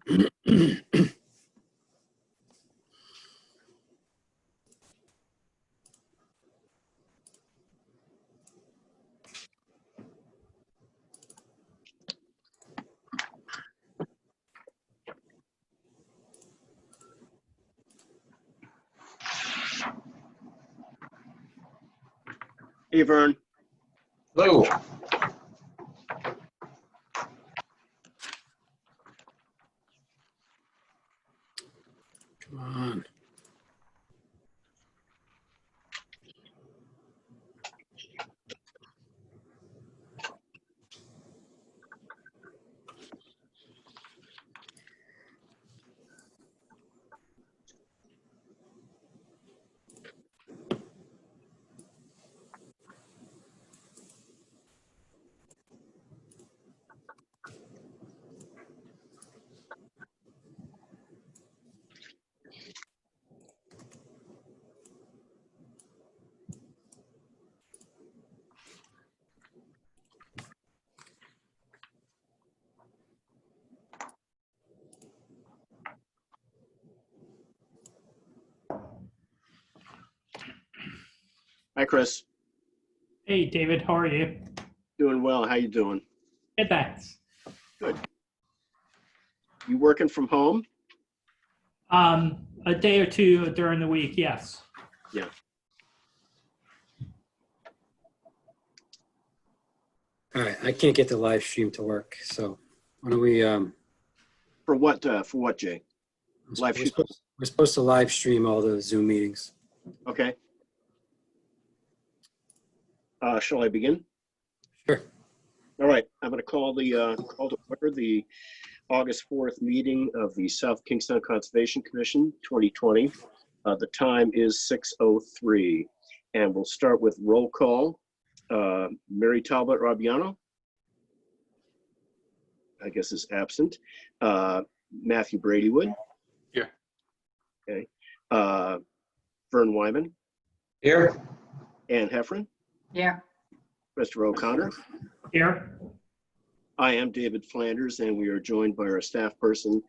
Hey, Vern. Hello. Come on. Hi, Chris. Hey, David, how are you? Doing well. How you doing? Good, thanks. Good. You working from home? A day or two during the week, yes. Yeah. All right, I can't get the live stream to work, so why don't we, For what, Jay? Live stream. we're supposed to live stream all the Zoom meetings. Okay. Shall I begin? Sure. All right. I'm going to call to order the August 4th meeting of the South Kingstown Conservation Commission 2020. The time is 6:03, and we'll start with roll call. Mary Talbot Rabiano, I guess, is absent. Matthew Bradywood. Here. Okay. Vern Wyman. Here. Ann Heffron. Yeah. Christopher O'Connor. Here? I am David Flanders, and we are joined by our staff person,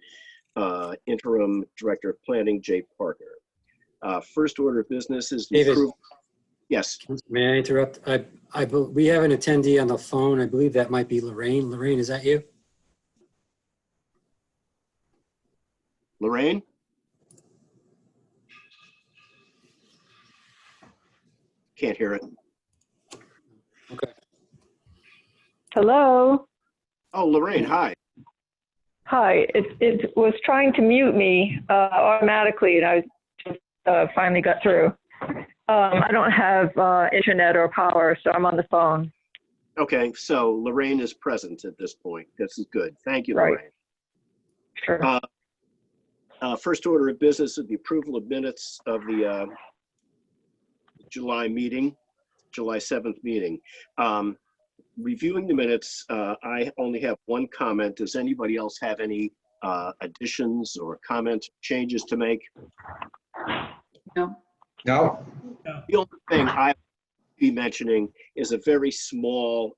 Interim Director of Planning, Jay Parker. First order of business is the David. approval. Yes. May I interrupt? We have an attendee on the phone. I believe that might be Lorraine. Lorraine, is that you? Lorraine? Can't hear it. Okay. Hello. Oh, Lorraine, hi. Hi. It was trying to mute me automatically, and I just finally got through. I don't have internet or power, so I'm on the phone. Okay, so Lorraine is present at this point. This is good. Thank you, Right. Lorraine. Sure. First order of business is the approval of minutes of the July meeting, July 7th meeting. Reviewing the minutes, I only have one comment. Does anybody else have any additions or comments, changes to make? No. No. The only thing I be mentioning is a very small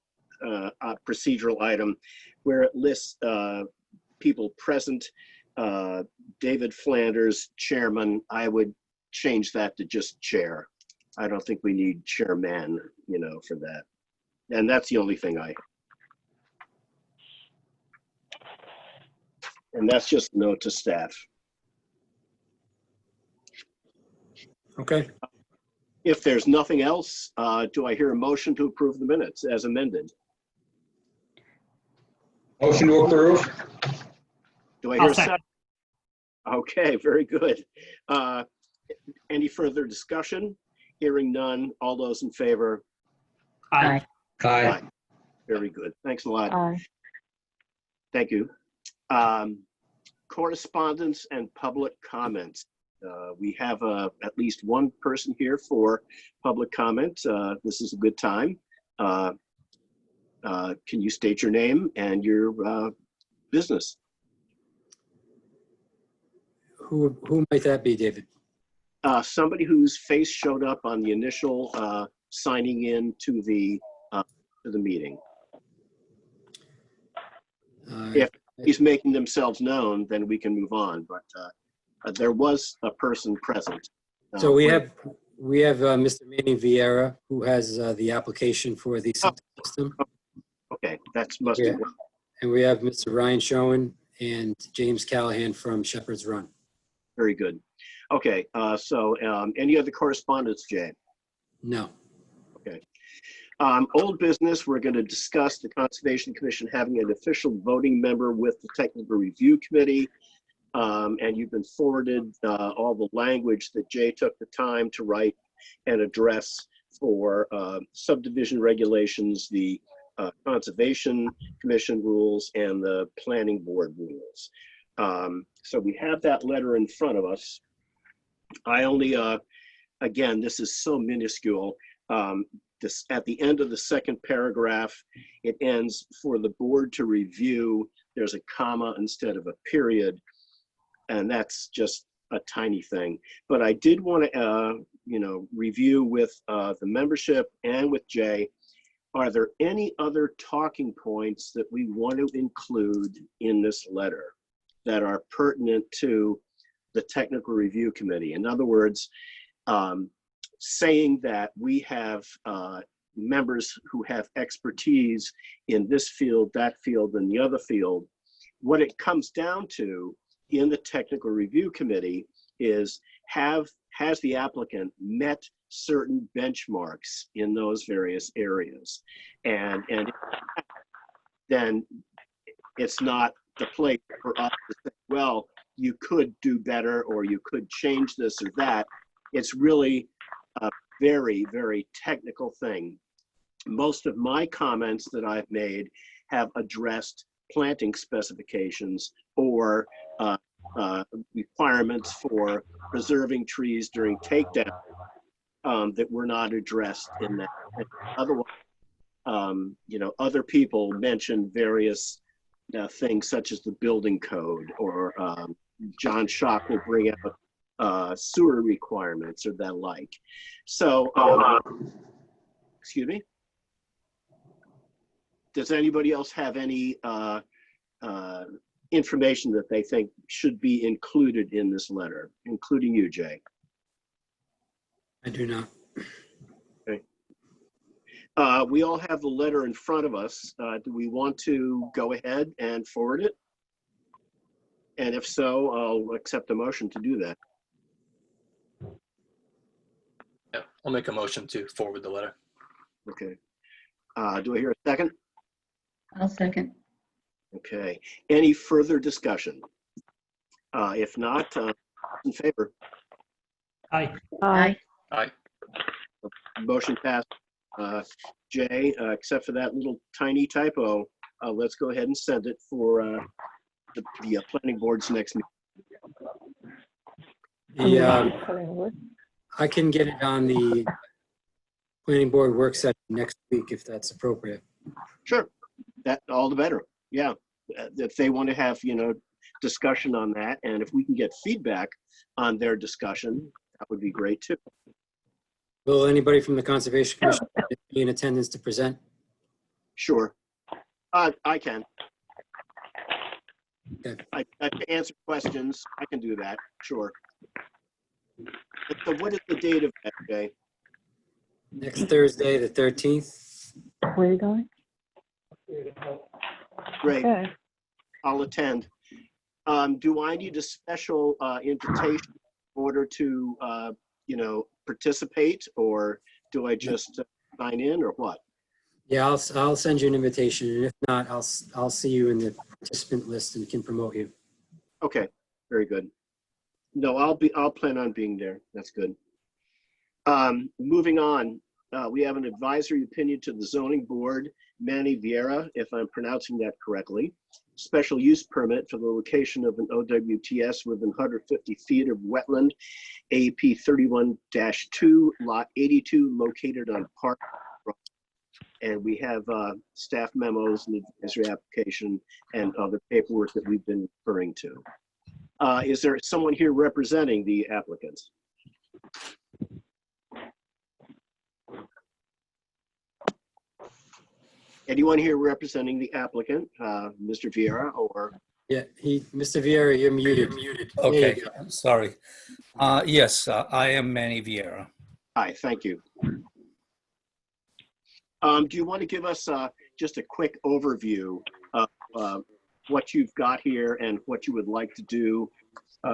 procedural item where it lists people present. David Flanders, chairman. I would change that to just chair. I don't think we need chairman, for that. And that's the only thing and that's just a note to staff. Okay. If there's nothing else, do I hear a motion to approve the minutes as amended? Motion to approve. Do I hear I'll a second? second. Okay, very good. Any further discussion? Hearing none. All those in favor? Aye. Aye. Very good. Thanks a lot. Aye. Thank you. Correspondence and public comments. We have at least one person here for public comment. This is a good time. Can you state your name and your business? Who might that be, David? Somebody whose face showed up on the initial signing in to the meeting. I If he's making themselves known, then we can move on. But there was a person present. So we have Mr. Manny Vieira, who has the application for the septic system. Okay, that must be. Yeah. And we have Mr. Ryan Schoen and James Callahan from Shepherd's Run. Very good. Okay, so any other correspondence, Jay? No. Okay. Old business, we're going to discuss the Conservation Commission having an official voting member with the Technical Review Committee. And you've been forwarded all the language that Jay took the time to write and address for subdivision regulations, the Conservation Commission rules, and the Planning Board rules. So we have that letter in front of us. I only, again, this is so minuscule. This, at the end of the second paragraph, it ends for the board to review. There's a comma instead of a period. And that's just a tiny thing. But I did want to, review with the membership and with Jay, are there any other talking points that we want to include in this letter that are pertinent to the Technical Review Committee? In other words, saying that we have members who have expertise in this field, that field, and the other field. What it comes down to in the Technical Review Committee is has the applicant met certain benchmarks in those various areas? And then it's not the place for us to say, well, you could do better or you could change this or that. It's really a very, very technical thing. Most of my comments that I've made have addressed planting specifications or requirements for preserving trees during takedown that were not addressed in that. Otherwise, other people mentioned various things such as the building code, or John Schock will bring out sewer requirements or the like. So, excuse me? Does anybody else have any information that they think should be included in this letter, including you, Jay? I do not. Okay. We all have the letter in front of us. Do we want to go ahead and forward it? And if so, I'll accept a motion to do that. Yeah, I'll make a motion to forward the letter. Okay. Do I hear a second? I'll second. Okay. Any further discussion? If not, in favor? Aye. Aye. Aye. Motion passed. Jay, except for that little tiny typo, let's go ahead and send it for the planning board's next meeting. I can get it on the planning board work session next week if that's appropriate. Sure, that all the better. Yeah, if they want to have discussion on that, and if we can get feedback on their discussion, that would be great too. Will anybody from the Conservation Commission be in attendance to present? Sure, I can. Okay. I can answer questions. I can do that. Sure. So what is the date of that, Jay? Next Thursday, the 13th. Where are you going? Great. Okay. I'll attend. Do I need a special invitation in order to, participate, or do I just sign in, or what? Yeah, I'll send you an invitation, and if not, I'll see you in the participant list and can promote you. Okay, very good. No, I'll plan on being there. That's good. Moving on, we have an advisory opinion to the zoning board, Manny Vieira, if I'm pronouncing that correctly. Special use permit for the location of an OWTS within 150 feet of wetland, AP 31-2, lot 82, located on Park. And we have staff memos and advisory application and other paperwork that we've been referring to. Is there someone here representing the applicants? Anyone here representing the applicant, Mr. Vieira or Yeah, Mr. Vieira, you're muted. There Okay, you go. I'm sorry. Yes, I am Manny Vieira. Hi, thank you. Do you want to give us just a quick overview of what you've got here and what you would like to do?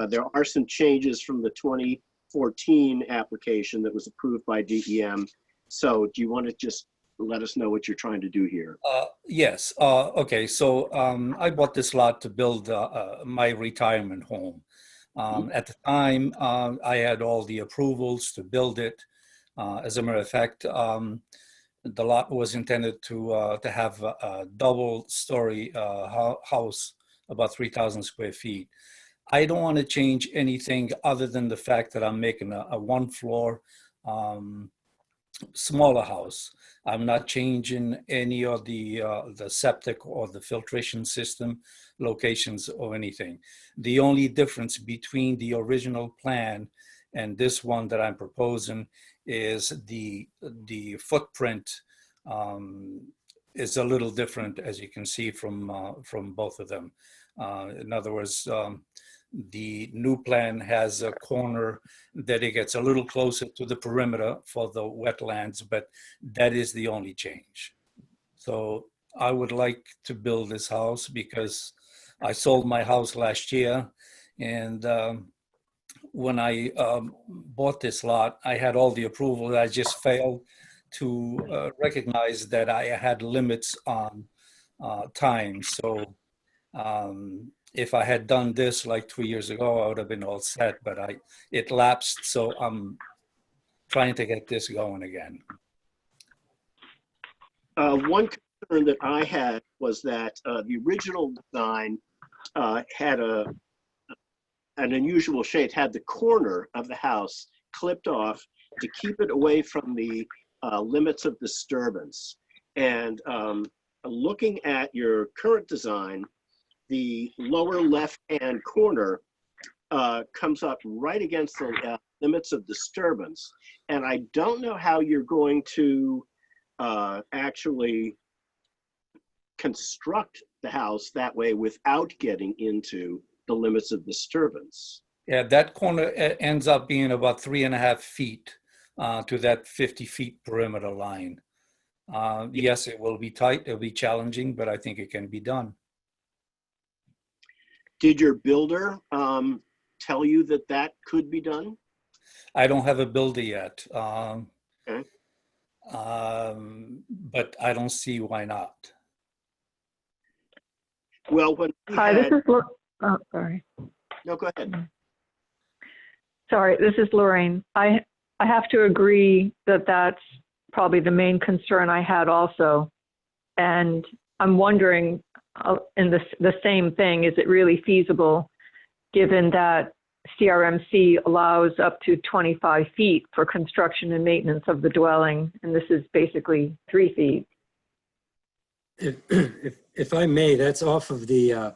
There are some changes from the 2014 application that was approved by DEM. So do you want to just let us know what you're trying to do here? Yes, okay, so I bought this lot to build my retirement home. At the time, I had all the approvals to build it. As a matter of fact, the lot was intended to have a double-story house, about 3,000 square feet. I don't want to change anything other than the fact that I'm making a one-floor smaller house. I'm not changing any of the septic or the filtration system locations or anything. The only difference between the original plan and this one that I'm proposing is the footprint is a little different, as you can see from both of them. In other words, the new plan has a corner that it gets a little closer to the perimeter for the wetlands, but that is the only change. So I would like to build this house because I sold my house last year, and when I bought this lot, I had all the approval. I just failed to recognize that I had limits on time. So if I had done this like 2 years ago, I would have been all set, but it lapsed. So I'm trying to get this going again. One concern that I had was that the original design had an unusual shape, had the corner of the house clipped off to keep it away from the limits of disturbance. And looking at your current design, the lower left-hand corner comes up right against the limits of disturbance. And I don't know how you're going to actually construct the house that way without getting into the limits of disturbance. Yeah, that corner ends up being about 3.5 feet to that 50 feet perimeter line. Yes, it will be tight, it'll be challenging, but I think it can be done. Did your builder tell you that that could be done? I don't have a builder yet, Okay. but I don't see why not. Well, when we Hi, had, this is, oh, sorry. no, go ahead. Sorry, this is Lorraine. I have to agree that that's probably the main concern I had also. And I'm wondering, in the same thing, is it really feasible given that CRMC allows up to 25 feet for construction and maintenance of the dwelling, and this is basically 3 feet? If I may, that's off of the,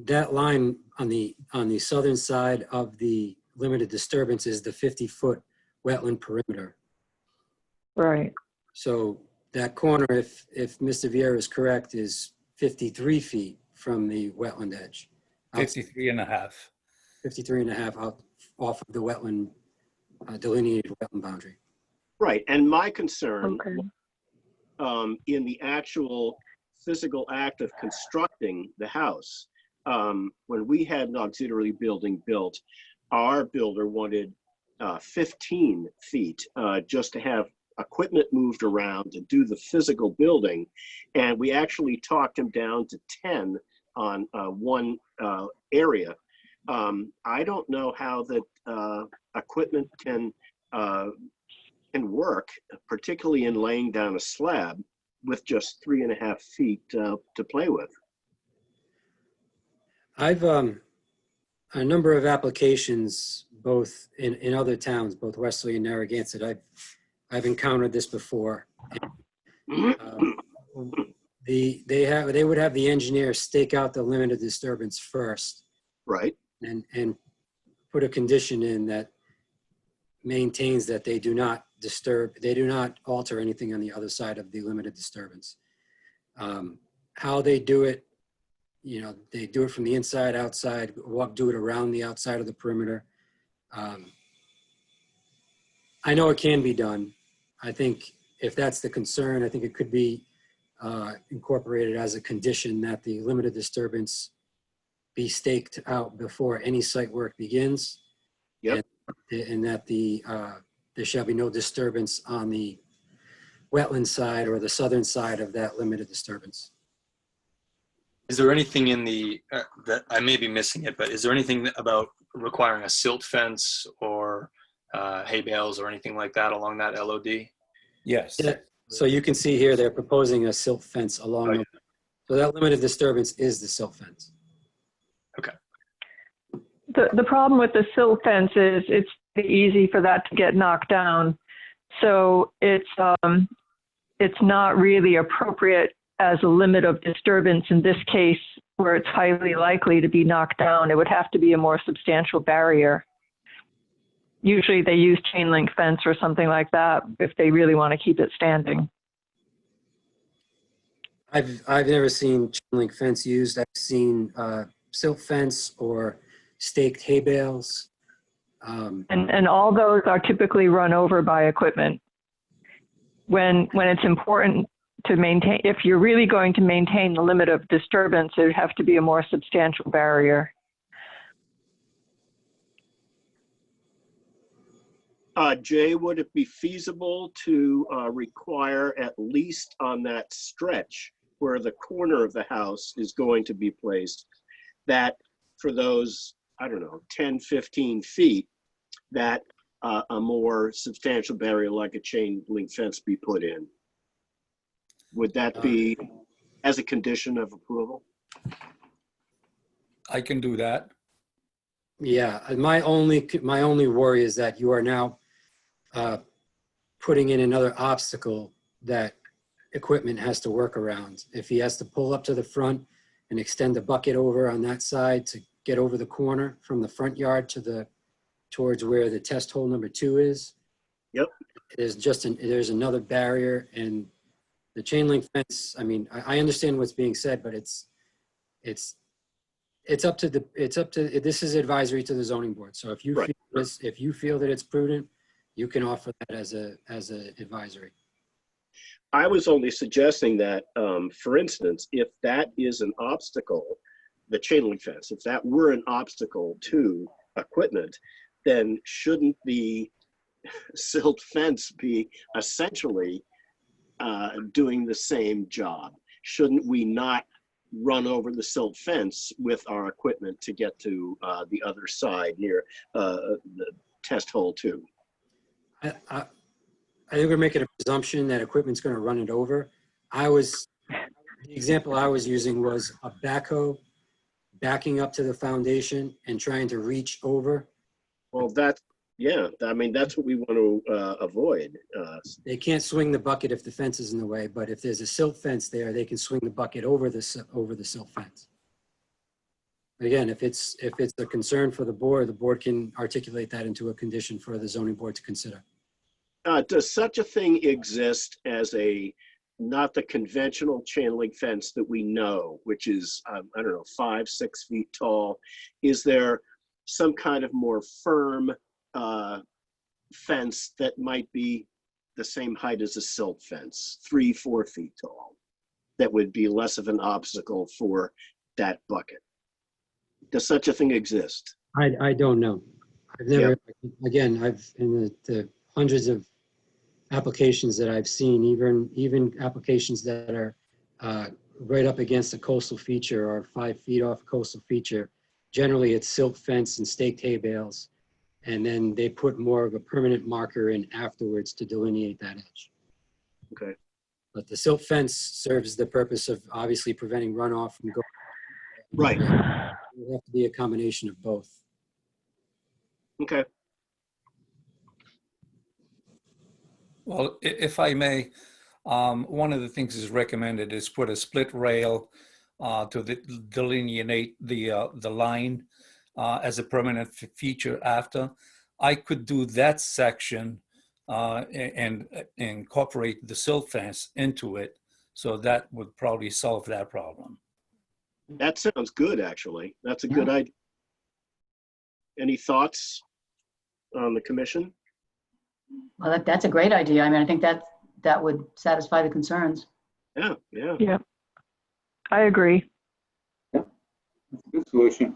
that line on the southern side of the limited disturbance is the 50-foot wetland perimeter. Right. So that corner, if Mr. Vieira is correct, is 53 feet from the wetland edge. 53.5. 53.5 out off of the wetland, delineated wetland boundary. Right, and my concern Okay. in the actual physical act of constructing the house, when we had an auxiliary building built, our builder wanted 15 feet just to have equipment moved around to do the physical building. And we actually talked him down to 10 on one area. I don't know how that equipment can work, particularly in laying down a slab with just 3.5 feet to play with. I've a number of applications, both in other towns, both Westerly and Narragansett. I've encountered this before. They would have the engineer stake out the limit of disturbance first, Right. and put a condition in that maintains that they do not disturb, they do not alter anything on the other side of the limited disturbance. How they do it they do it from the inside, outside, do it around the outside of the perimeter. I know it can be done. I think if that's the concern, I think it could be incorporated as a condition that the limited disturbance be staked out before any site work begins. Yep. And that there shall be no disturbance on the wetland side or the southern side of that limited disturbance. Is there anything in the, that I may be missing it, but is there anything about requiring a silt fence or hay bales or anything like that along that LOD? Yes. Yeah, so you can see here, they're proposing a silt fence along, Oh, yeah. so that limited disturbance is the silt fence. The problem with the silt fence is it's easy for that to get knocked down. So it's not really appropriate as a limit of disturbance in this case where it's highly likely to be knocked down. It would have to be a more substantial barrier. Usually they use chain link fence or something like that if they really want to keep it standing. I've never seen chain link fence used. I've seen silt fence or staked hay bales. And all those are typically run over by equipment. When it's important to maintain, if you're really going to maintain the limit of disturbance, it would have to be a more substantial barrier. Jay, would it be feasible to require, at least on that stretch where the corner of the house is going to be placed, that for those, I don't know, 10, 15 feet, that a more substantial barrier like a chain link fence be put in? Would that be as a condition of approval? I can do that. Yeah, my only worry is that you are now putting in another obstacle that equipment has to work around. If he has to pull up to the front and extend the bucket over on that side to get over the corner from the front yard towards where the test hole number 2 is. Yep. There's another barrier, and the chain link fence, I mean, I understand what's being said, but it's up to this is advisory to the zoning board. So if you Right. feel that it's prudent, you can offer that as a advisory. I was only suggesting that, for instance, if that is an obstacle, the chain link fence, if that were an obstacle to equipment, then shouldn't the silt fence be essentially doing the same job? Shouldn't we not run over the silt fence with our equipment to get to the other side near the test hole 2? I think we're making a presumption that equipment's going to run it over. The example I was using was a backhoe backing up to the foundation and trying to reach over. Well, yeah, I mean, that's what we want to avoid. They can't swing the bucket if the fence is in the way, but if there's a silt fence there, they can swing the bucket over the silt fence. Again, if it's a concern for the board can articulate that into a condition for the zoning board to consider. Does such a thing exist as not the conventional chain link fence that we know, which is, I don't know, 5, 6 feet tall? Is there some kind of more firm fence that might be the same height as a silt fence, 3, 4 feet tall, that would be less of an obstacle for that bucket? Does such a thing exist? I don't know. I've never, again, in the hundreds of applications that I've seen, even applications that are right up against a coastal feature or 5 feet off a coastal feature, generally it's silt fence and staked hay bales, and then they put more of a permanent marker in afterwards to delineate that edge. Okay. But the silt fence serves the purpose of obviously preventing runoff from going. Right. It will have to be a combination of both. Okay. Well, if I may, one of the things is recommended is put a split rail to delineate the line as a permanent feature after. I could do that section and incorporate the silt fence into it, so that would probably solve that problem. That sounds good, actually. That's a Yeah. good idea. Any thoughts on the commission? Well, that's a great idea. I mean, I think that would satisfy the concerns. Yeah, yeah. Yeah, I agree. Good solution.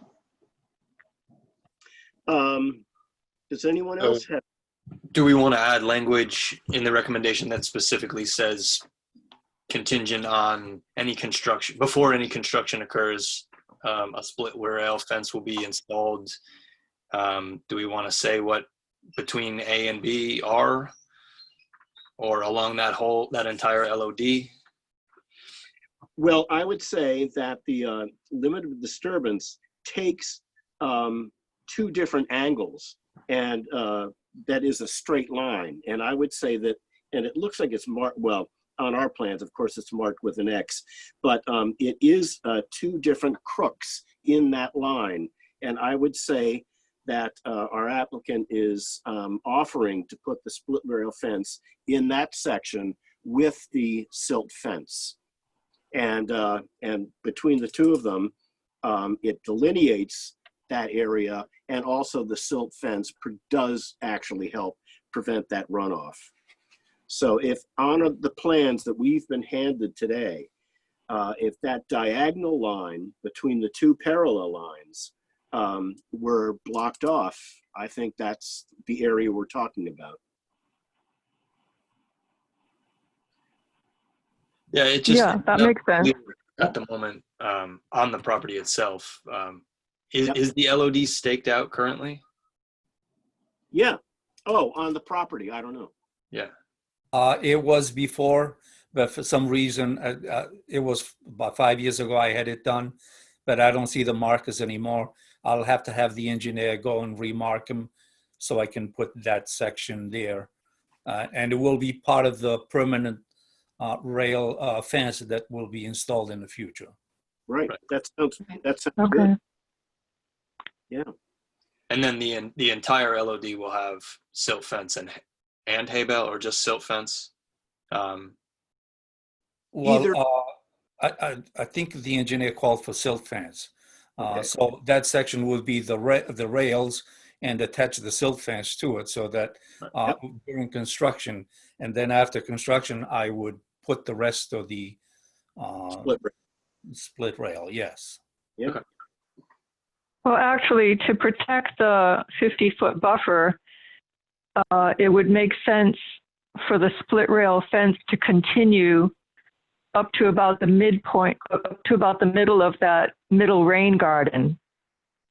Does anyone else have? Do we want to add language in the recommendation that specifically says contingent on any construction, before any construction occurs, a split rail fence will be installed? Do we want to say what between A and B are, or along that entire LOD? Well, I would say that the limit of disturbance takes two different angles, and that is a straight line. And I would say that, and it looks like it's marked, well, on our plans, of course, it's marked with an X, but it is two different crooks in that line. And I would say that our applicant is offering to put the split rail fence in that section with the silt fence. And between the two of them, it delineates that area, and also the silt fence does actually help prevent that runoff. So if on the plans that we've been handed today, if that diagonal line between the two parallel lines were blocked off, I think that's the area we're talking about. Yeah, it just Yeah, that makes sense. at the moment on the property itself. Yep. Is the LOD staked out currently? Yeah. Oh, on the property, I don't know. Yeah. It was before, but for some reason, it was about 5 years ago I had it done, but I don't see the markers anymore. I'll have to have the engineer go and remark them so I can put that section there. And it will be part of the permanent rail fence that will be installed in the future. Right. Right. That sounds Okay. good. Yeah. And then the entire LOD will have silt fence and hay bale, or just silt fence? Well, Either- I think the engineer called for silt fence. Okay. So that section will be the rails and attach the silt fence to it so that Yep. during construction, and then after construction, I would put the rest of the Split rail. split rail, yes. Yeah. Okay. Well, actually, to protect the 50-foot buffer, it would make sense for the split rail fence to continue up to about the midpoint, up to about the middle of that middle rain garden,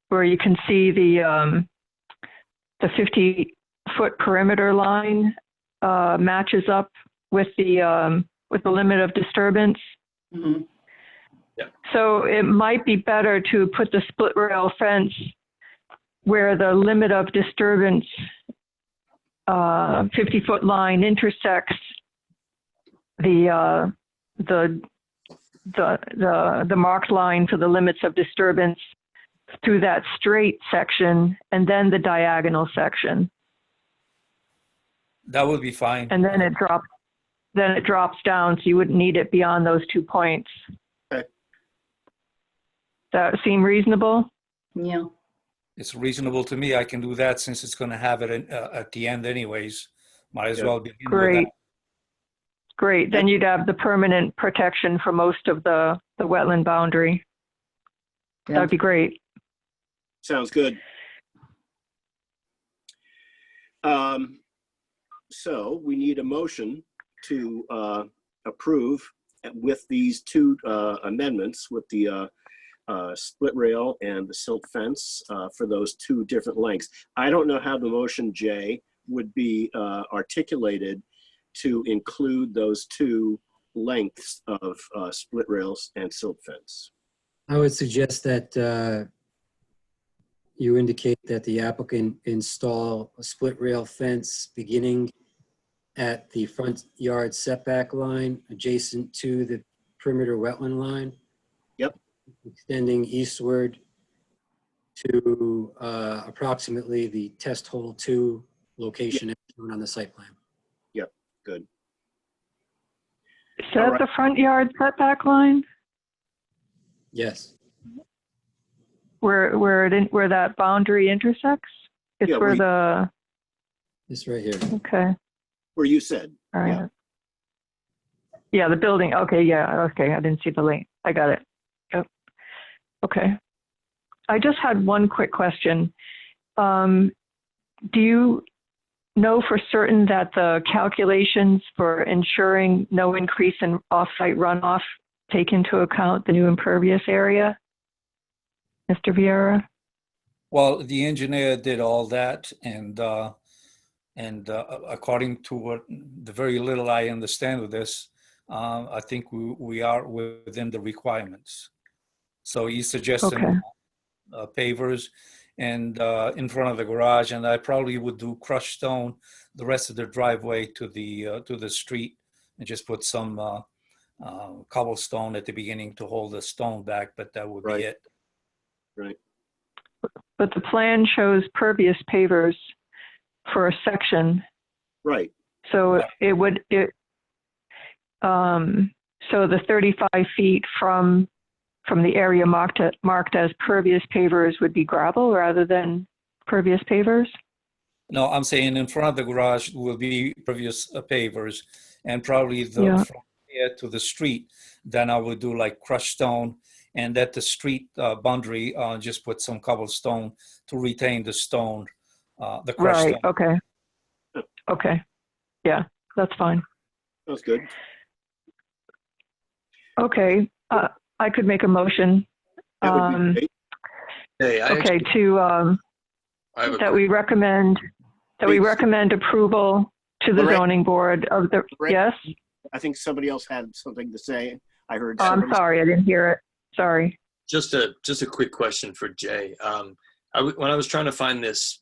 where you can see the 50-foot perimeter line matches up with the limit of disturbance. Mhm. So it might be better to put the split rail fence where the limit of disturbance 50-foot line intersects the marked line for the limits of disturbance through that straight section, and then the diagonal section, That would be fine. and then it drops down, so you wouldn't need it beyond those 2 points. Okay. That seem reasonable? Yeah. It's reasonable to me. I can do that since it's going to have it at the end anyways. Might as Yeah. well begin with Great. that. Great. Then you'd have the permanent protection for most of the wetland boundary. Yeah. That'd be great. Sounds good. So we need a motion to approve with these two amendments, with the split rail and the silt fence for those two different lengths. I don't know how the motion, Jay, would be articulated to include those two lengths of split rails and silt fence. I would suggest that you indicate that the applicant install a split rail fence beginning at the front yard setback line adjacent to the perimeter wetland line. Yep. Extending eastward to approximately the test hole 2 location shown on the site plan. Yep, good. Is that right. the front yard setback line? Yes. where that boundary intersects? It's Yeah, where where the, This right here. okay, where you said. all Yeah. right. Yeah, the building, okay, yeah, okay, I didn't see the link. I got it. Yep. Okay. I just had one quick question. Do you know for certain that the calculations for ensuring no increase in off-site runoff take into account the new impervious area? Mr. Vieira? Well, the engineer did all that, and according to what the very little I understand of this, I think we are within the requirements. So he's suggesting Okay. pavers and in front of the garage, and I probably would do crushed stone the rest of the driveway to the street, and just put some cobblestone at the beginning to hold the stone back, but that would Right. be it. Right. But the plan shows pervious pavers for a section. Right. So it would, so the 35 feet from the area marked as pervious pavers would be gravel rather than pervious pavers? No, I'm saying in front of the garage will be previous pavers, and probably Yeah. from here to the street, then I would do like crushed stone, and at the street boundary, just put some cobblestone to retain the stone, the crushed Right, stone. okay. Okay, yeah, that's fine. That's good. Okay, I could make a motion. That would be great. Hey, Okay, I have a that quick- we recommend, approval to the Lorraine? zoning board of the, Lorraine? yes? I think somebody else had something to say. I heard Oh, I'm somebody. sorry, I didn't hear it. Sorry. Just a quick question for Jay. When I was trying to find this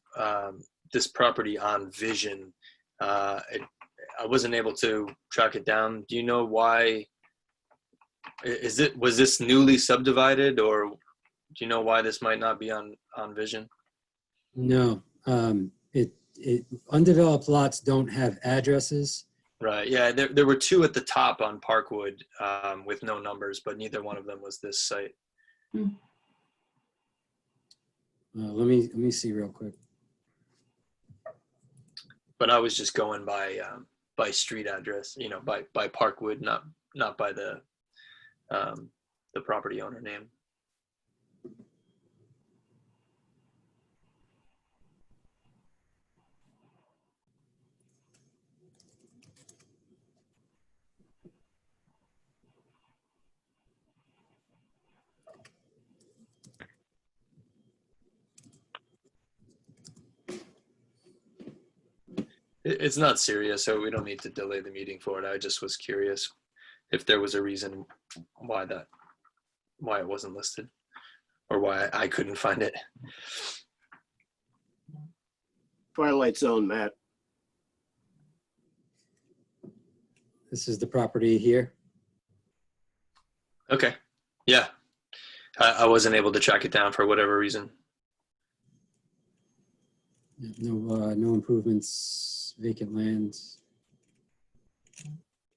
this property on Vision, I wasn't able to track it down. Do you know why? Was this newly subdivided, or do you know why this might not be on Vision? No, undeveloped lots don't have addresses. Right. Yeah. There were two at the top on Parkwood with no numbers, but neither one of them was this site. Let me see real quick. But I was just going by street address, by Parkwood, not by the property owner name. It's not serious, so we don't need to delay the meeting for it. I just was curious if there was a reason why it wasn't listed, or why I couldn't find it. Twilight Zone, Matt. This is the property here. Okay. Yeah. I wasn't able to track it down for whatever reason. No improvements, vacant lands.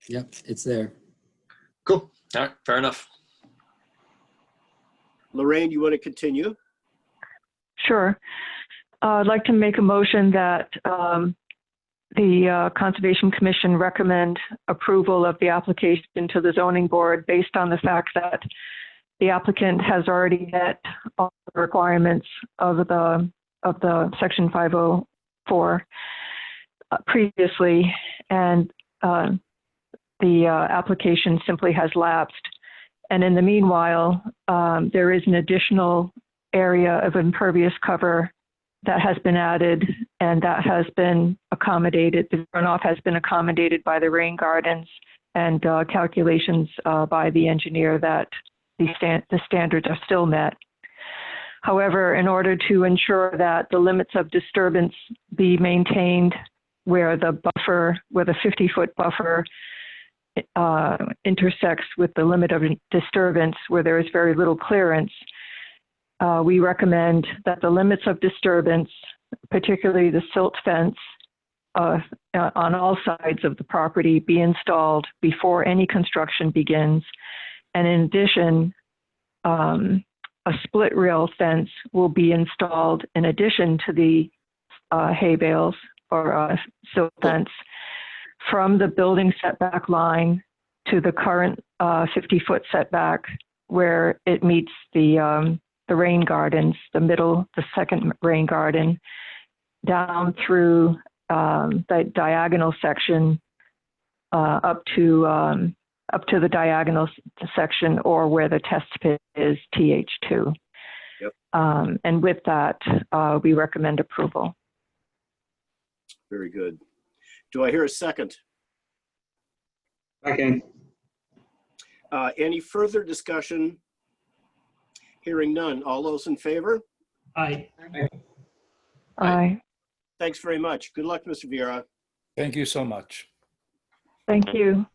Yep, it's there. Cool. All right. Fair enough. Lorraine, you want to continue? Sure. I'd like to make a motion that the Conservation Commission recommend approval of the application to the zoning board based on the fact that the applicant has already met all the requirements of the Section 504 previously, and the application simply has lapsed. And in the meanwhile, there is an additional area of impervious cover that has been added, and that has been accommodated. The runoff has been accommodated by the rain gardens and calculations by the engineer that the standards are still met. However, in order to ensure that the limits of disturbance be maintained where the 50-foot buffer intersects with the limit of disturbance where there is very little clearance, we recommend that the limits of disturbance, particularly the silt fence on all sides of the property, be installed before any construction begins. And in addition, a split rail fence will be installed in addition to the hay bales or silt fence from the building setback line to the current 50-foot setback where it meets the rain gardens, the second rain garden, down through the diagonal section up to the diagonal section or where the test pit is TH2. Yep. And with that, we recommend approval. Very good. Do I hear a second? Second. Any further discussion? Hearing none. All those in favor? Aye. Aye. Thanks very much. Good luck, Mr. Vieira. Thank you so much. Thank you.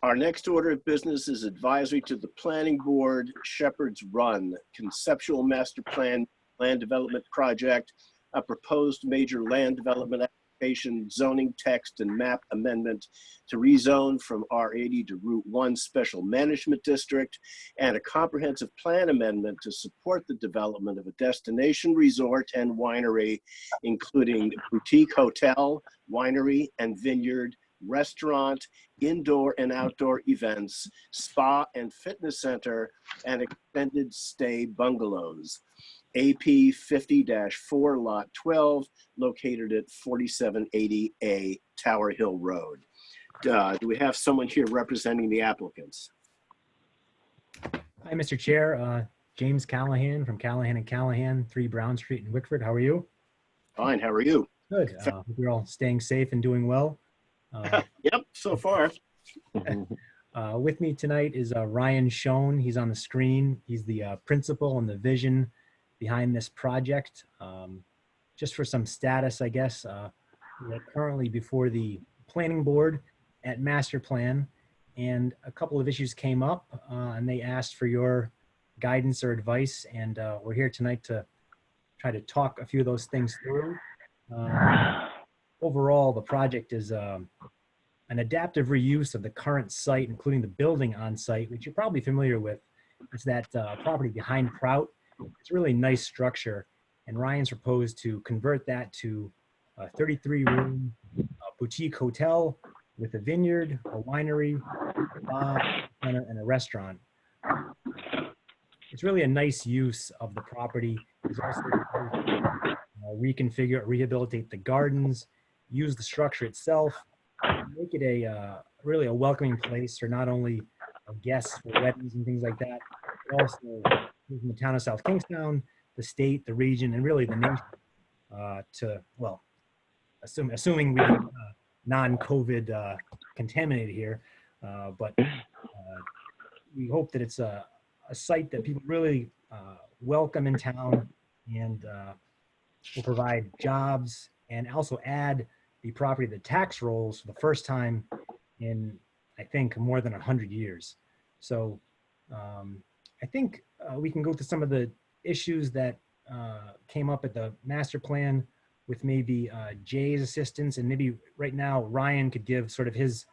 Our next order of business is advisory to the Planning Board, Shepherd's Run, Conceptual Master Plan Land Development Project, a proposed major land development application, zoning text and map amendment to rezone from R80 to Route 1 Special Management District, and a comprehensive plan amendment to support the development of a destination resort and winery, including boutique hotel, winery and vineyard, restaurant, indoor and outdoor events, spa and fitness center, and extended stay bungalows. AP 50-4 Lot 12, located at 4780A Tower Hill Road. Do we have someone here representing the applicants? Hi, Mr. Chair. James Callahan from Callahan and Callahan, 3 Brown Street in Wickford. How are you? Fine, how are you? Good. Hope you're all staying safe and doing well. Yep, so far. With me tonight is Ryan Schoen. He's on the screen. He's the principal and the vision behind this project. Just for some status, I guess, we're currently before the planning board at master plan, and a couple of issues came up and they asked for your guidance or advice, and we're here tonight to try to talk a few of those things through. Overall, the project is an adaptive reuse of the current site, including the building on site, which you're probably familiar with. It's that property behind Prout. It's a really nice structure, and Ryan's proposed to convert that to a 33-room boutique hotel with a vineyard, a winery, a bar, and a restaurant. It's really a nice use of the property. It's also reconfigure, rehabilitate the gardens, use the structure itself, make it a really a welcoming place for not only guests for weddings and things like that, but also from the town of South Kingstown, the state, the region, and really the nation to, well, assuming we get non-COVID contaminated here, but we hope that it's a site that people really welcome in town, and will provide jobs and also add the property to the tax rolls for the first time in, I think, more than 100 years. So I think we can go through some of the issues that came up at the master plan with maybe Jay's assistance, and maybe right now Ryan could give sort of his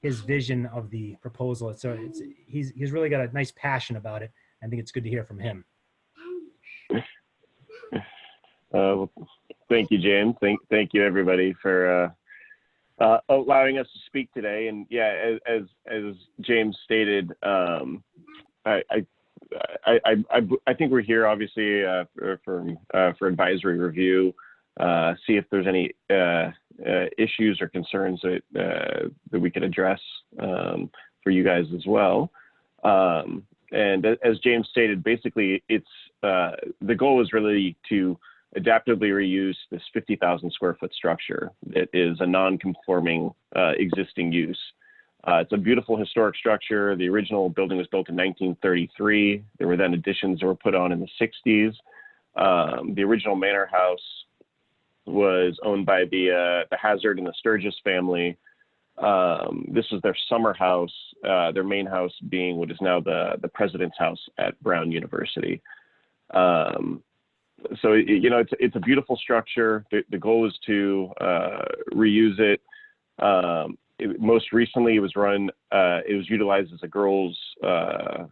vision of the proposal. So he's really got a nice passion about it. I think it's good to hear from him. Well, thank you, James. Thank you, everybody, for allowing us to speak today. And yeah, as James stated, I think we're here obviously for advisory review, see if there's any issues or concerns that we could address for you guys as well. And as James stated, basically, it's the goal is really to adaptively reuse this 50,000 square foot structure that is a non-conforming existing use. It's a beautiful historic structure. The original building was built in 1933. There were then additions that were put on in the 60s. The original manor house was owned by the Hazard and the Sturgis family. This was their summer house, their main house being what is now the President's House at Brown University. So, you know, it's a beautiful structure. The goal is to reuse it most recently, it was run. It was utilized as a girls, a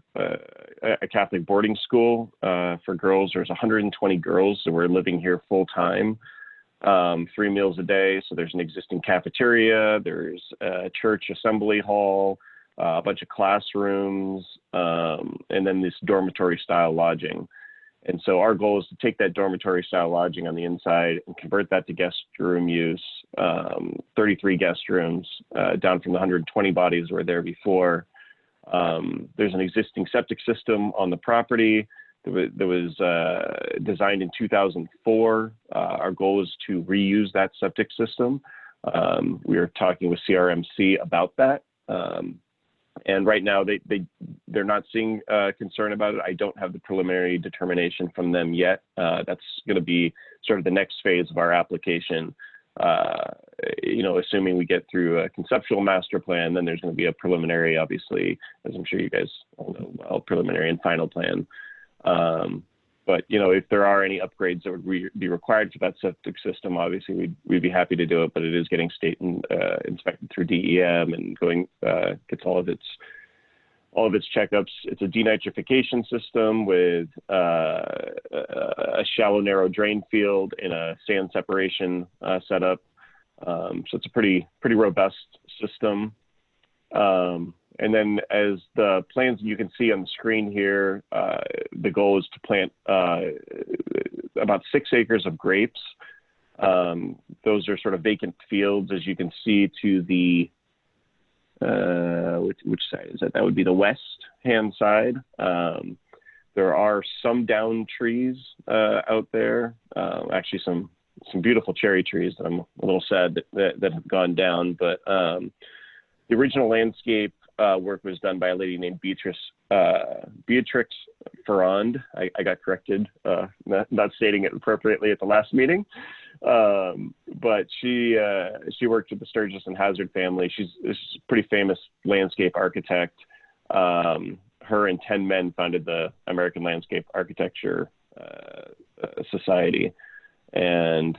Catholic boarding school for girls. There's 120 girls that were living here full time, 3 meals a day. So there's an existing cafeteria. There's a church assembly hall, a bunch of classrooms, and then this dormitory style lodging. And so our goal is to take that dormitory style lodging on the inside and convert that to guest room use, 33 guest rooms, down from the 120 bodies that were there before. There's an existing septic system on the property that was designed in 2004. Our goal is to reuse that septic system. We are talking with CRMC about that. And right now, they're not seeing concern about it. I don't have the preliminary determination from them yet. That's going to be sort of the next phase of our application. Assuming we get through a conceptual master plan, then there's going to be a preliminary, obviously, as I'm sure you guys all know well, preliminary and final plan. But if there are any upgrades that would be required for that septic system, obviously we'd be happy to do it. But it is getting state inspected through DEM and gets all of its checkups. It's a denitrification system with a shallow, narrow drain field and a sand separation setup. So it's a pretty robust system. And then as the plans you can see on the screen here, the goal is to plant about 6 acres of grapes. Those are sort of vacant fields, as you can see to the, which side is that? That would be the west-hand side. There are some down trees out there, actually some beautiful cherry trees that I'm a little sad that have gone down, but the original landscape work was done by a lady named Beatrix Ferrand. I got corrected, not stating it appropriately at the last meeting. But she worked with the Sturgis and Hazard family. She's a pretty famous landscape architect. Her and 10 men founded the American Landscape Architecture Society. And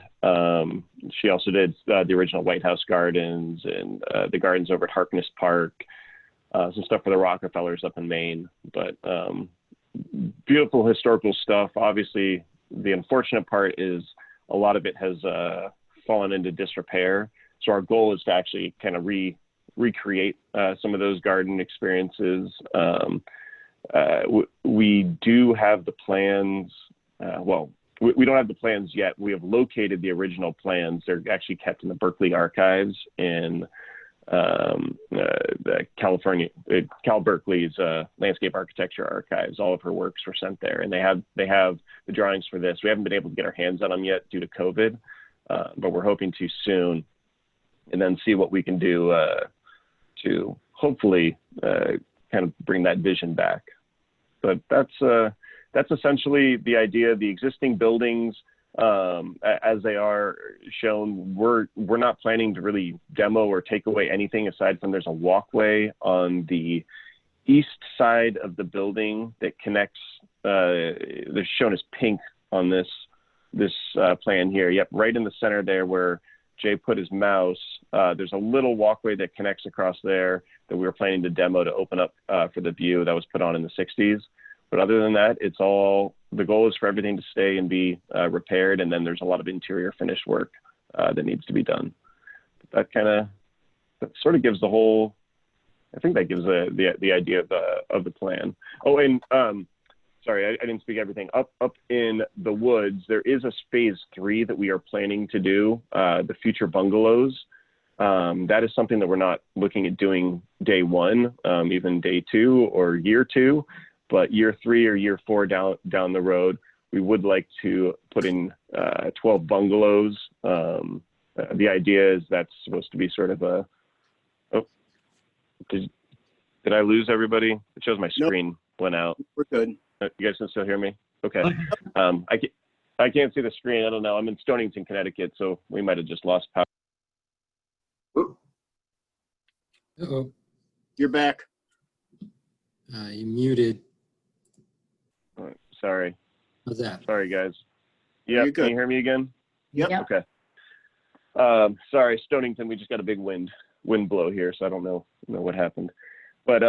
she also did the original White House Gardens and the gardens over at Harkness Park. Some stuff for the Rockefellers up in Maine, but beautiful historical stuff. Obviously, the unfortunate part is a lot of it has fallen into disrepair. So our goal is to actually kind of recreate some of those garden experiences. We do have the plans. We don't have the plans yet. We have located the original plans. They're actually kept in the Berkeley archives in the Cal Berkeley's landscape architecture archives. All of her works were sent there, and they have the drawings for this. We haven't been able to get our hands on them yet due to COVID, but we're hoping to soon, and then see what we can do to hopefully kind of bring that vision back. But that's essentially the idea. The existing buildings, as they are shown, we're not planning to really demo or take away anything aside from there's a walkway on the east side of the building that connects. They're shown as pink on this plan here. Yep, right in the center there where Jay put his mouse. There's a little walkway that connects across there that we were planning to demo to open up for the view that was put on in the 60s. But other than that, it's all, the goal is for everything to stay and be repaired. And then there's a lot of interior finish work that needs to be done. That sort of gives the whole, I think that gives the idea of the plan. Oh, and sorry, I didn't speak everything. Up in the woods, there is a phase 3 that we are planning to do, the future bungalows. That is something that we're not looking at doing day 1, even day 2 or year 2. But year 3 or year 4 down the road, we would like to put in 12 bungalows. The idea is that's supposed to be sort of a. Oh, did I lose everybody? It shows my screen went out. We're good. You guys can still hear me? Okay. I can't see the screen. I don't know. I'm in Stonington, Connecticut, so we might have just lost power. Uh-oh, You're back. you muted. Sorry. How's that? Sorry, guys. You're Yeah, good. can you hear me again? Yep. Yeah. Okay. Sorry, Stonington, we just got a big wind. wind blow here, so I don't know what happened. But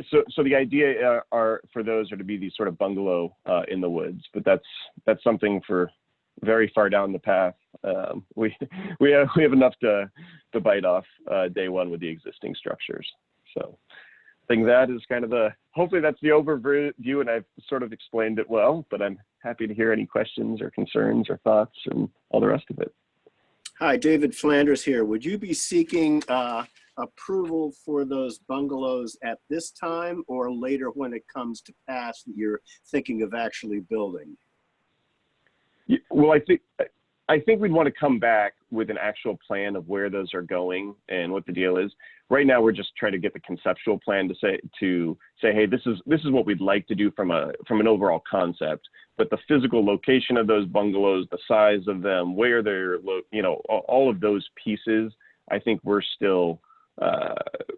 so the idea are for those are to be these sort of bungalow in the woods, but that's something for very far down the path. We have enough to bite off day one with the existing structures. So I think that is kind of hopefully that's the overview, and I've sort of explained it well, but I'm happy to hear any questions or concerns or thoughts and all the rest of it. Hi, David Flanders here. Would you be seeking approval for those bungalows at this time or later when it comes to pass that you're thinking of actually building? Well, I think we'd want to come back with an actual plan of where those are going and what the deal is. Right now, we're just trying to get the conceptual plan to say, hey, this is what we'd like to do from an overall concept. But the physical location of those bungalows, the size of them, where they're, all of those pieces, I think we're still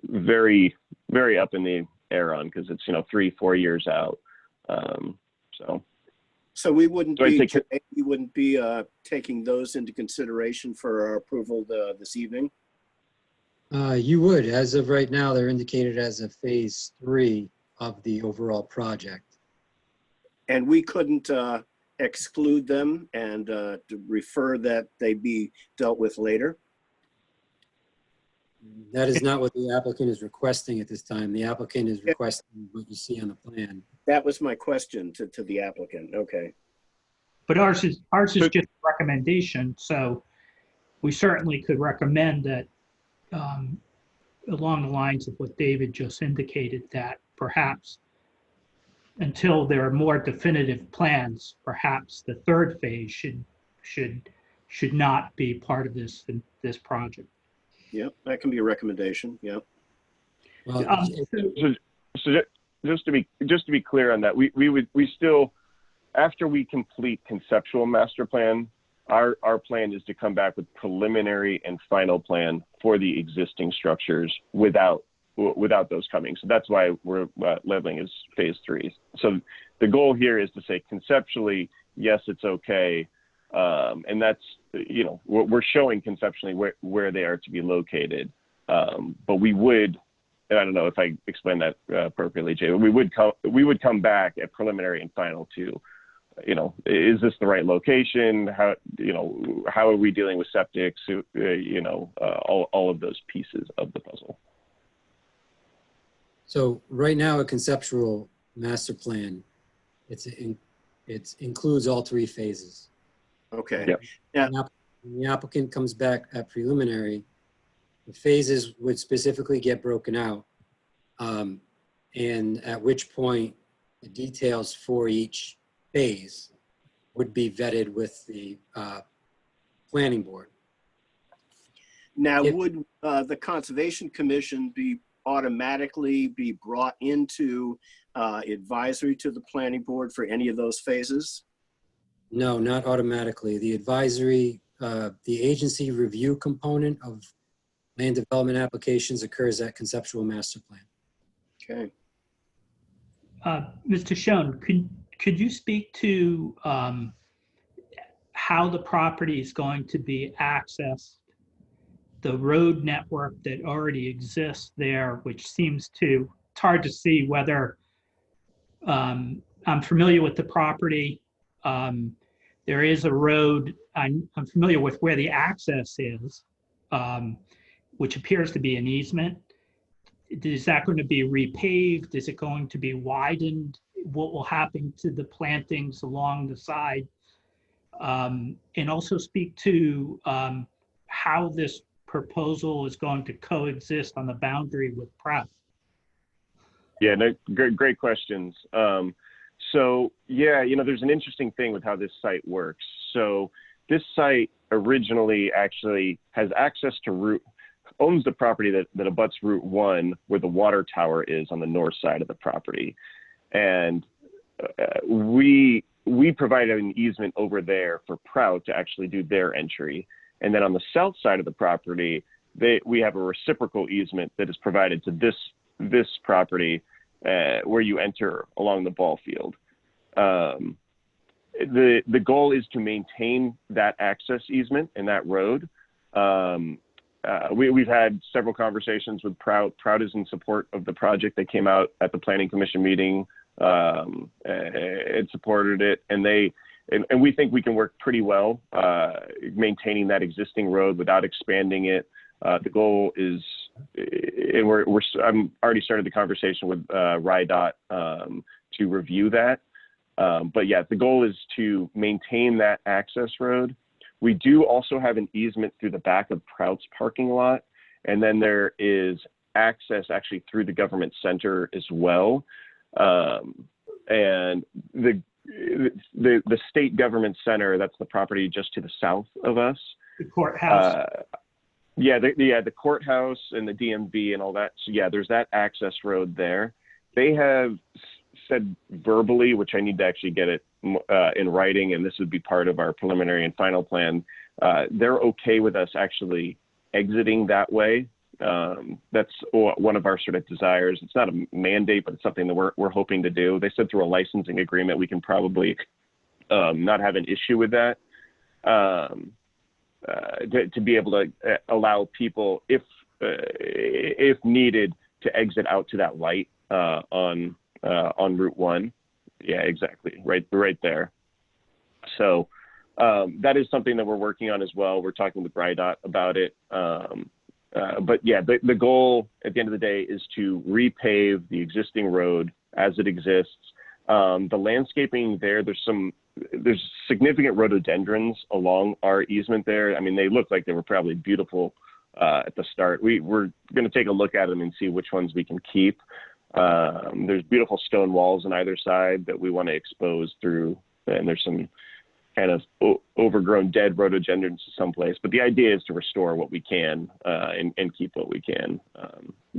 very, very up in the air on, because it's 3-4 years out. So we wouldn't be taking those into consideration for our approval this evening? You would. As of right now, they're indicated as a phase 3 of the overall project. And we couldn't exclude them and to refer that they be dealt with later? That is not what the applicant is requesting at this time. The applicant is requesting what you see on the plan. That was my question to the applicant. Okay. But ours is just a recommendation, so we certainly could recommend that along the lines of what David just indicated, that perhaps until there are more definitive plans, perhaps the third phase should not be part of this project. Yep, that can be a recommendation. Yep. Well, So just to be clear on that, we still, after we complete conceptual master plan, our plan is to come back with preliminary and final plan for the existing structures without those coming. So that's why we're labeling as phase 3. So the goal here is to say conceptually, yes, it's okay. And that's, we're showing conceptually where they are to be located. But we would, and I don't know if I explained that appropriately, Jay, but we would come back at preliminary and final to, is this the right location? How are we dealing with septics? All of those pieces of the puzzle. So right now, a conceptual master plan, it includes all 3 phases. Okay. Yep. Yeah. When the applicant comes back at preliminary, the phases would specifically get broken out, and at which point the details for each phase would be vetted with the planning board. Now, would the Conservation Commission automatically be brought into advisory to the planning board for any of those phases? No, not automatically. The advisory, the agency review component of land development applications occurs at conceptual master plan. Okay. Mr. Schoen, could you speak to how the property is going to be accessed, the road network that already exists there, which seems to, it's hard to see whether, I'm familiar with the property. There is a road, I'm familiar with where the access is, which appears to be an easement. Is that going to be repaved? Is it going to be widened? What will happen to the plantings along the side? And also speak to how this proposal is going to coexist on the boundary with Pratt. Yeah, no, great questions. So yeah, there's an interesting thing with how this site works. So this site originally actually has access to owns the property that abuts Route 1, where the water tower is on the north side of the property. And we provided an easement over there for Prout to actually do their entry. And then on the south side of the property, we have a reciprocal easement that is provided to this property where you enter along the ball field. The goal is to maintain that access easement and that road. we've had several conversations with Prout. Prout is in support of the project. They came out at the Planning Commission meeting and supported it, and we think we can work pretty well maintaining that existing road without expanding it. The goal is, and I'm already started the conversation with RIDOT to review that. But yeah, the goal is to maintain that access road. We do also have an easement through the back of Prout's parking lot, and then there is access actually through the government center as well. And the state government center, that's the property just to the south of us. The courthouse. The courthouse and the DMV and all that. So yeah, there's that access road there. They have said verbally, which I need to actually get it in writing, and this would be part of our preliminary and final plan. They're okay with us actually exiting that way. That's one of our sort of desires. It's not a mandate, but it's something that we're hoping to do. They said through a licensing agreement, we can probably not have an issue with that. To be able to allow people, if needed, to exit out to that light on Route 1. Yeah, exactly. Right there. So that is something that we're working on as well. We're talking with RIDOT about it. But yeah, the goal at the end of the day is to repave the existing road as it exists. The landscaping there, there's significant rhododendrons along our easement there. I mean, they look like they were probably beautiful at the start. We're going to take a look at them and see which ones we can keep. There's beautiful stone walls on either side that we want to expose through, and there's some kind of overgrown dead rhododendrons someplace. But the idea is to restore what we can and keep what we can.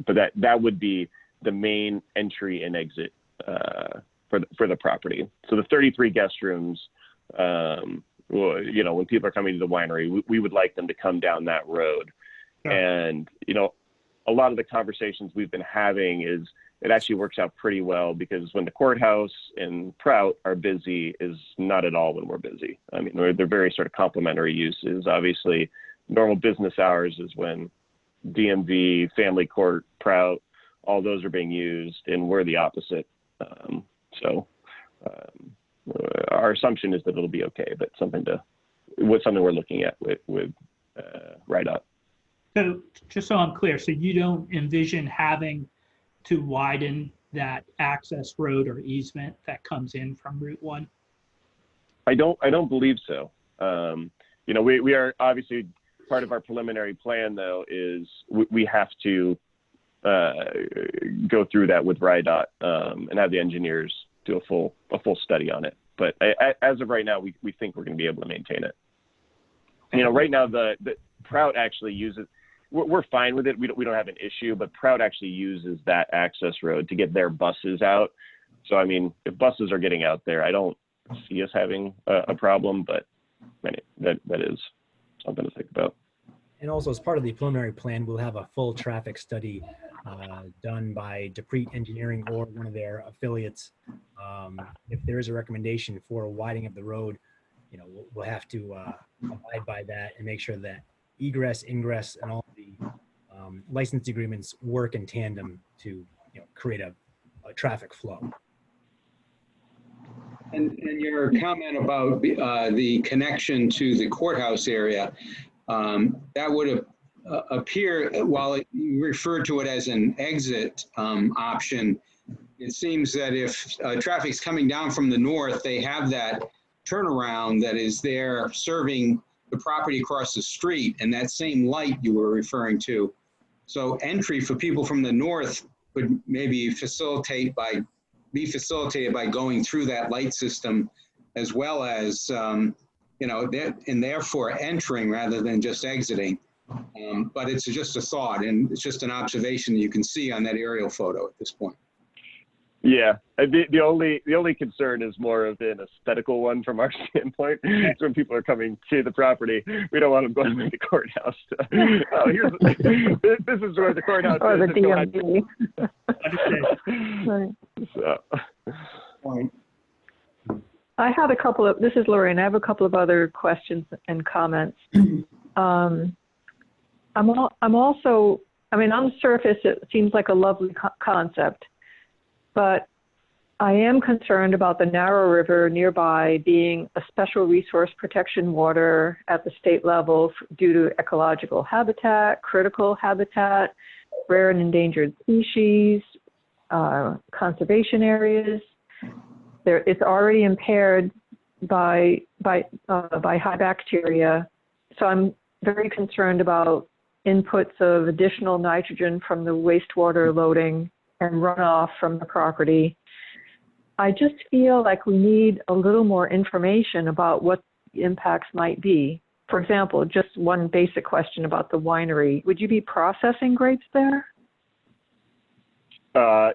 But that would be the main entry and exit for the property. So the 33 guest rooms, when people are coming to the winery, we would like them to come down that road. Sure. And, a lot of the conversations we've been having is it actually works out pretty well, because when the courthouse and Prout are busy is not at all when we're busy. I mean, they're very sort of complementary uses. Obviously, normal business hours is when DMV, Family Court, Prout, all those are being used, and we're the opposite. Our assumption is that it'll be okay, but something we're looking at with RIDOT. So just so I'm clear, so you don't envision having to widen that access road or easement that comes in from Route 1? I don't believe so. We are obviously, part of our preliminary plan though is we have to go through that with RIDOT and have the engineers do a full study on it. But as of right now, we think we're going to be able to maintain it. Right now the Prout actually uses. We're fine with it. We don't have an issue, but Prout actually uses that access road to get their buses out. So, I mean, if buses are getting out there, I don't see us having a problem, but that is something to think about. And also, as part of the preliminary plan, we'll have a full traffic study done by Deprete Engineering or one of their affiliates. If there is a recommendation for a widening of the road, we'll have to abide by that and make sure that egress, ingress, and all the license agreements work in tandem to create a traffic flow. And your comment about the connection to the courthouse area, that would appear, while you refer to it as an exit option, it seems that if traffic's coming down from the north, they have that turnaround that is there serving the property across the street, and that same light you were referring to. So entry for people from the north could maybe be facilitated by going through that light system, as well as, and therefore entering rather than just exiting. But it's just a thought, and it's just an observation that you can see on that aerial photo at this point. Yeah, the only concern is more of an aesthetical one from our standpoint. So when people are coming to the property, we don't want them going to the courthouse. This is where the courthouse Or is. the DMV. Point. I had a couple of, this is Lorraine, I have a couple of other questions and comments. I'm also, I mean, on the surface, it seems like a lovely concept, but I am concerned about the narrow river nearby being a special resource protection water at the state level due to ecological habitat, critical habitat, rare and endangered species, conservation areas. It's already impaired by high bacteria. So I'm very concerned about inputs of additional nitrogen from the wastewater loading and runoff from the property. I just feel like we need a little more information about what the impacts might be. For example, just one basic question about the winery. Would you be processing grapes there?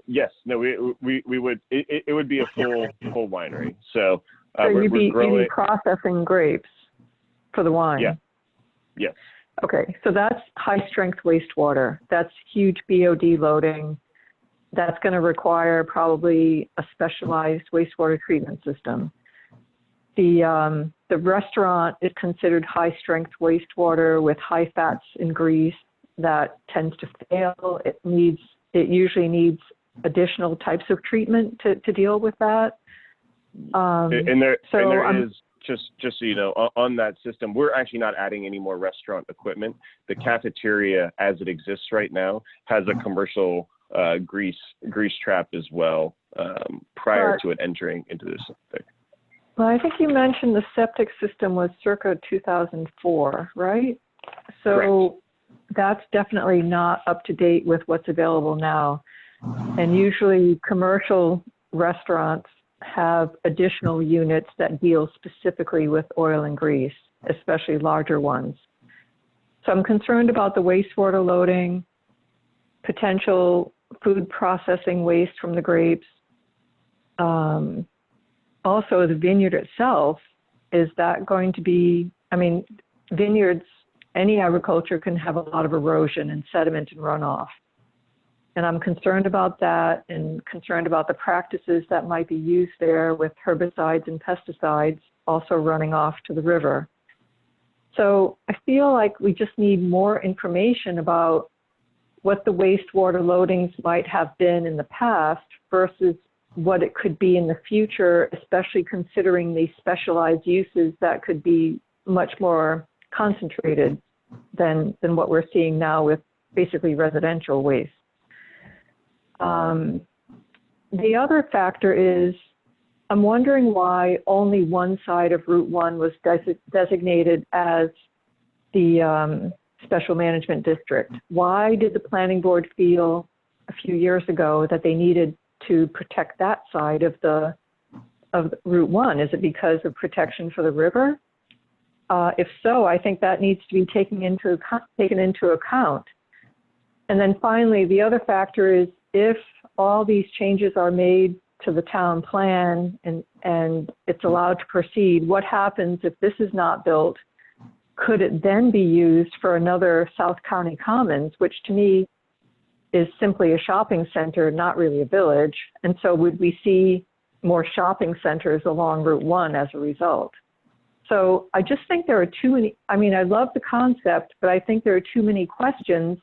Yes. No, we would. It would be a full winery. So, So we're you'd be growing. processing grapes for the wine? Yeah. Yes. Okay, so that's high strength wastewater. That's huge BOD loading. That's going to require probably a specialized wastewater treatment system. The restaurant is considered high strength wastewater with high fats and grease that tends to fail. It usually needs additional types of treatment to deal with that. And there is, just so you know, on that system, we're actually not adding any more restaurant equipment. The cafeteria, as it exists right now, has a commercial grease trap as well, prior to it entering into this thing. Well, I think you mentioned the septic system was circa 2004, right? So Correct. That's definitely not up to date with what's available now. And usually commercial restaurants have additional units that deal specifically with oil and grease, especially larger ones. So I'm concerned about the wastewater loading, potential food processing waste from the grapes. Also, the vineyard itself, is that going to be, I mean, vineyards, any agriculture can have a lot of erosion and sediment and runoff. And I'm concerned about that and concerned about the practices that might be used there with herbicides and pesticides also running off to the river. So I feel like we just need more information about what the wastewater loadings might have been in the past versus what it could be in the future, especially considering these specialized uses that could be much more concentrated than what we're seeing now with basically residential waste. The other factor is, I'm wondering why only one side of Route 1 was designated as the special management district. Why did the planning board feel a few years ago that they needed to protect that side of Route 1? Is it because of protection for the river? If so, I think that needs to be taken into account. And then finally, the other factor is, if all these changes are made to the town plan and it's allowed to proceed, what happens if this is not built? Could it then be used for another South County Commons, which to me is simply a shopping center, not really a village? And so would we see more shopping centers along Route 1 as a result? So I just think there are too many, I mean, I love the concept, but I think there are too many questions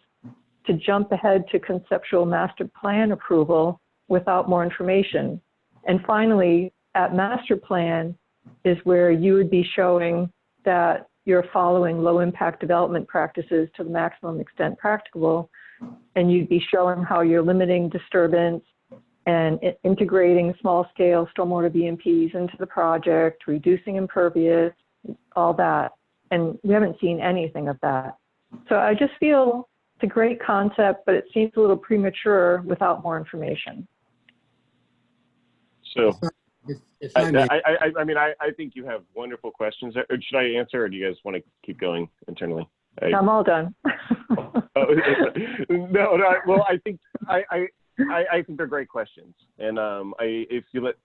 to jump ahead to conceptual master plan approval without more information. And finally, at master plan is where you would be showing that you're following low impact development practices to the maximum extent practicable. And you'd be showing how you're limiting disturbance and integrating small scale stormwater BMPs into the project, reducing impervious, all that. And we haven't seen anything of that. So I just feel it's a great concept, but it seems a little premature without more information. So, If I may, I mean, I think you have wonderful questions. Should I answer, or do you guys want to keep going internally? I'm all done. No. Well, I think I think they're great questions, and if you let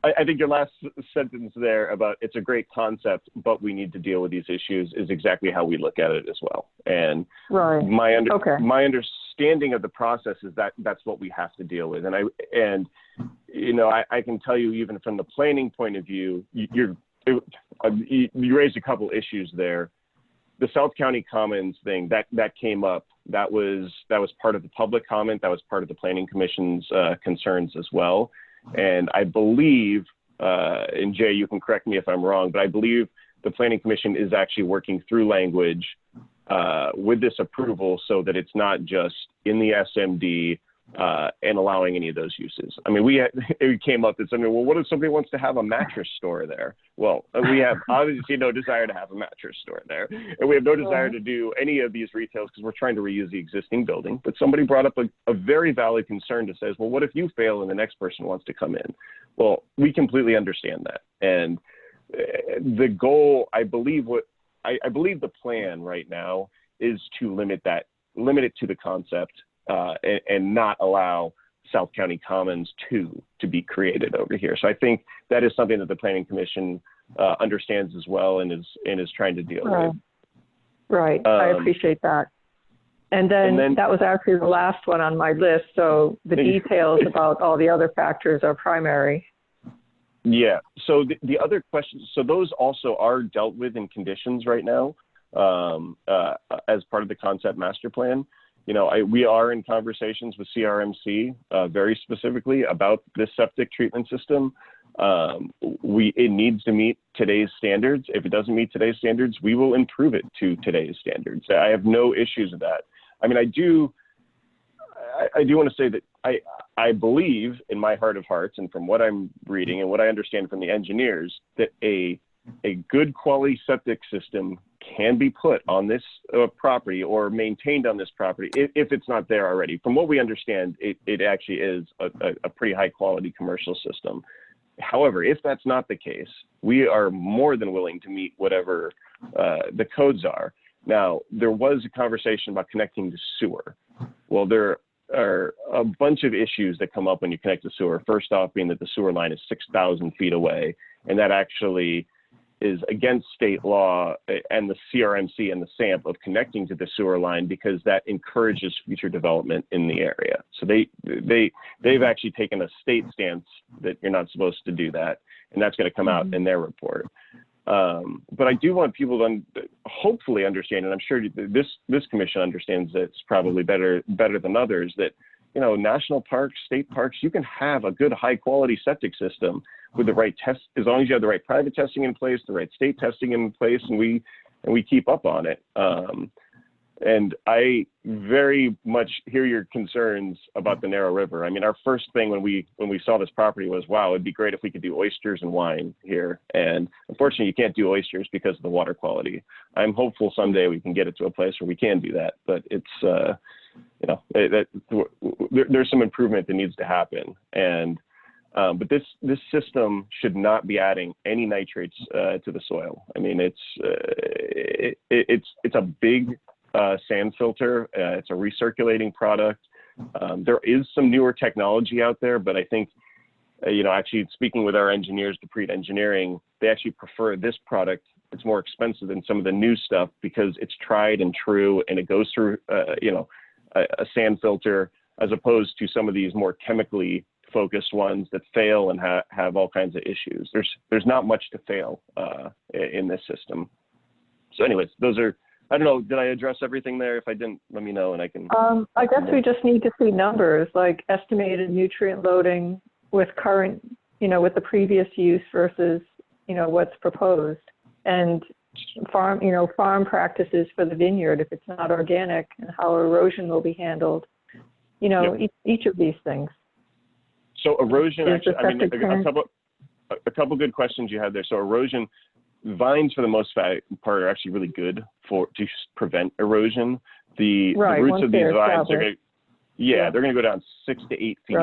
I think your last sentence there about it's a great concept, but we need to deal with these issues is exactly how we look at it as well. And right. my understanding of the process is that that's what we have to deal with. And you know, I can tell you, even from the planning point of view, you raised a couple issues there. the South County Commons thing that came up. That was part of the public comment. That was part of the Planning Commission's concerns as well. And I believe, and Jay, you can correct me if I'm wrong, but I believe the Planning Commission is actually working through language with this approval so that it's not just in the SMD and allowing any of those uses. I mean, it came up that somebody, well, what if somebody wants to have a mattress store there? Well, we have obviously no desire to have a mattress store there. And we have no desire to do any of these retails because we're trying to reuse the existing building. But somebody brought up a very valid concern that says, well, what if you fail and the next person wants to come in? Well, we completely understand that. And the goal, I believe the plan right now is to limit it to the concept and not allow South County Commons 2 to be created over here. So I think that is something that the Planning Commission understands as well and is trying to deal with. Right, I appreciate that. And then that was actually the last one on my list. So the details about all the other factors are primary. Yeah, so the other questions, so those also are dealt with in conditions right now as part of the concept master plan. You know, we are in conversations with CRMC very specifically about this septic treatment system. It needs to meet today's standards. If it doesn't meet today's standards, we will improve it to today's standards. I have no issues with that. I mean, I do want to say that I believe in my heart of hearts, and from what I'm reading and what I understand from the engineers, that a good quality septic system can be put on this property or maintained on this property if it's not there already. From what we understand, it actually is a pretty high quality commercial system. However, if that's not the case, we are more than willing to meet whatever the codes are. Now, there was a conversation about connecting to sewer. Well, there are a bunch of issues that come up when you connect to sewer. First off, being that the sewer line is 6,000 feet away, and that actually is against state law and the CRMC and the SAMP of connecting to the sewer line because that encourages future development in the area. So they've actually taken a state stance that you're not supposed to do that, and that's going to come out in their report. But I do want people to hopefully understand, and I'm sure this commission understands that it's probably better than others, that, you know, national parks, state parks, you can have a good high quality septic system with the right test, as long as you have the right private testing in place, the right state testing in place, and we keep up on it. And I very much hear your concerns about the narrow river. I mean, our first thing when we saw this property was, wow, it'd be great if we could do oysters and wine here. And unfortunately, you can't do oysters because of the water quality. I'm hopeful someday we can get it to a place where we can do that, but it's there's some improvement that needs to happen. And but this system should not be adding any nitrates to the soil. I mean, it's a big sand filter. It's a recirculating product. There is some newer technology out there, but I think, actually speaking with our engineers, Deprete Engineering, they actually prefer this product. It's more expensive than some of the new stuff because it's tried and true, and it goes through, a sand filter, as opposed to some of these more chemically focused ones that fail and have all kinds of issues. There's not much to fail in this system. So anyways, those are, I don't know, did I address everything there? If I didn't, let me know and I can. I guess we just need to see numbers, like estimated nutrient loading with current, with the previous use versus, what's proposed, and farm practices for the vineyard if it's not organic, and how erosion will be handled. Each of these things. So erosion, actually, I mean, a couple good questions you had there. So erosion, vines for the most part are actually really good to prevent erosion. The roots of these vines are going to, they're going to go down 6 to 8 feet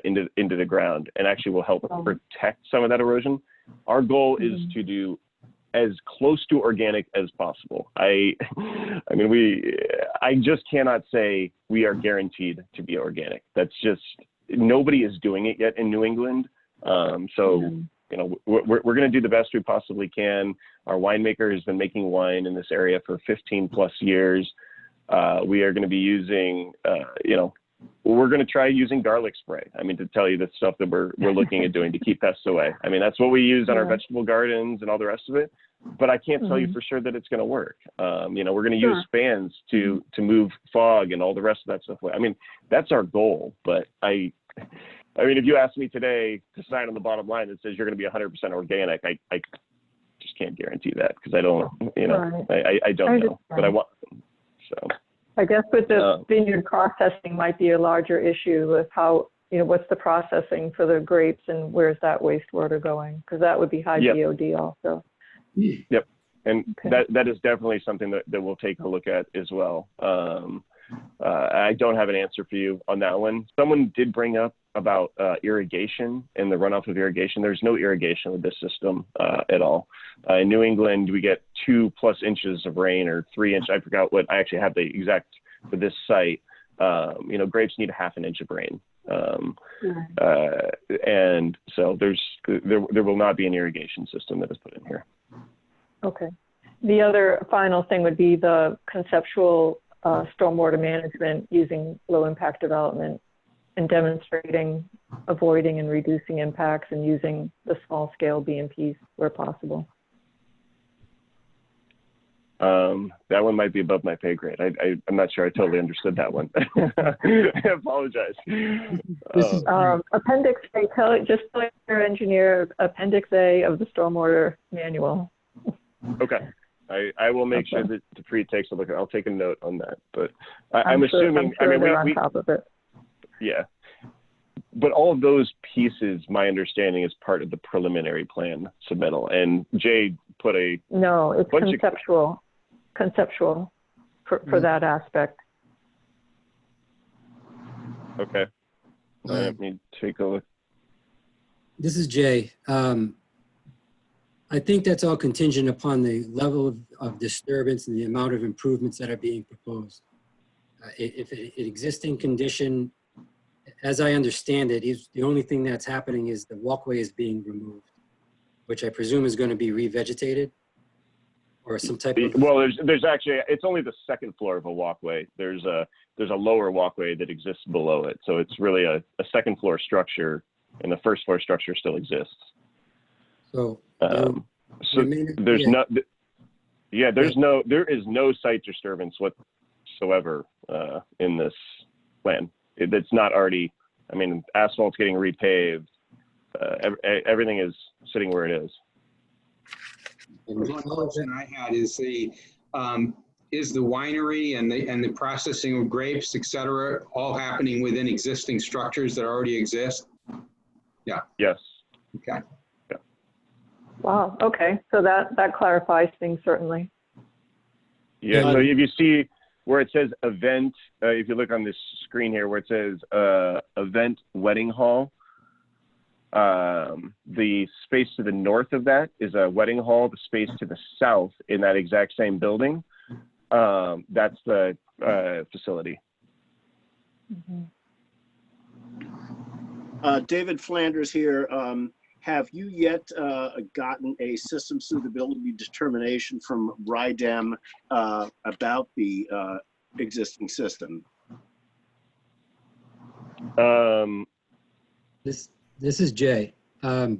into the ground, and actually will help protect some of that erosion. Our goal is to do as close to organic as possible. I just cannot say we are guaranteed to be organic. That's just, nobody is doing it yet in New England. We're going to do the best we possibly can. Our winemaker has been making wine in this area for 15 plus years. We are going to be using, we're going to try using garlic spray. I mean, to tell you the stuff that we're looking at doing to keep pests away. I mean, that's what we use on our vegetable gardens and all the rest of it. but I can't tell you for sure that it's going to work. You know, we're going to use Sure. fans to move fog and all the rest of that stuff. I mean, that's our goal. But I mean, if you ask me today to sign on the bottom line that says you're going to be 100% organic, I just can't guarantee that because I don't, you know, Right. I don't know. But I want so. I guess with the vineyard processing might be a larger issue with how, you know, what's the processing for the grapes and where's that wastewater going? Because that would be high DOD also. Yep. And Okay. that is definitely something that we'll take a look at as well. I don't have an answer for you on that one. Someone did bring up about irrigation and the runoff of irrigation. There's no irrigation with this system at all. In New England, we get 2+ inches of rain or 3 inches. I forgot what, I actually have the exact for this site. You know, grapes need 1/2 inch of rain. And so there will not be an irrigation system that is put in here. Okay. The other final thing would be the conceptual stormwater management using low impact development and demonstrating, avoiding and reducing impacts and using the small scale BMPs where possible. That one might be above my pay grade. I'm not sure I totally understood that one. I apologize. Appendix A, just tell your engineer, Appendix A of the stormwater manual. Okay. I will make sure that the pre takes a look at it. I'll take a note on that. But I'm assuming, I'm sure I mean, they're on top of it. Yeah. But all of those pieces, my understanding, is part of the preliminary plan submittal. And Jay put a No, it's conceptual for that aspect. Okay. Let me take a look. This is Jay. I think that's all contingent upon the level of disturbance and the amount of improvements that are being proposed. If an existing condition, as I understand it, is the only thing that's happening is the walkway is being removed, which I presume is going to be revegetated or some type of. Well, there's actually, it's only the second floor of a walkway. There's a lower walkway that exists below it. So it's really a second floor structure, and the first floor structure still exists. So, there is no site disturbance whatsoever in this plan. It's not already, I mean, asphalt's getting repaved. Everything is sitting where it is. One question I had is the winery and the processing of grapes, et cetera, all happening within existing structures that already exist? Yeah. Yes. Okay. Wow, okay, so that clarifies things certainly. Yeah, so if you see where it says event, if you look on this screen here where it says event wedding hall, the space to the north of that is a wedding hall. The space to the south in that exact same building, that's the facility. David Flanders here. Have you yet gotten a system suitability determination from RIDEM about the existing system? This is Jay. The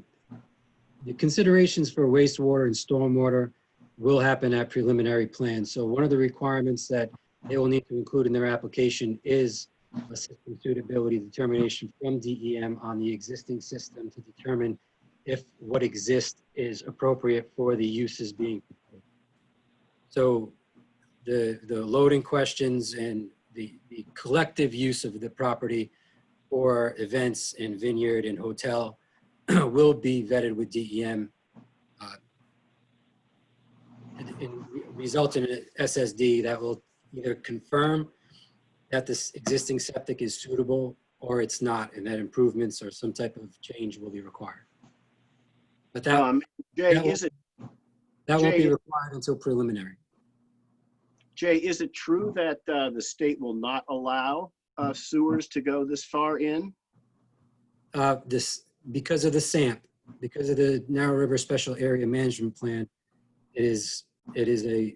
considerations for wastewater and stormwater will happen at preliminary plan. So one of the requirements that they will need to include in their application is a system suitability determination from DEM on the existing system to determine if what exists is appropriate for the uses being proposed. So the loading questions and the collective use of the property for events and vineyard and hotel will be vetted with DEM and result in an SSD that will either confirm that this existing septic is suitable or it's not, and that improvements or some type of change will be required. But that won't be required until preliminary. Jay, is it true that the state will not allow sewers to go this far in? Because of the SAMP, because of the Narrow River Special Area Management Plan, it is a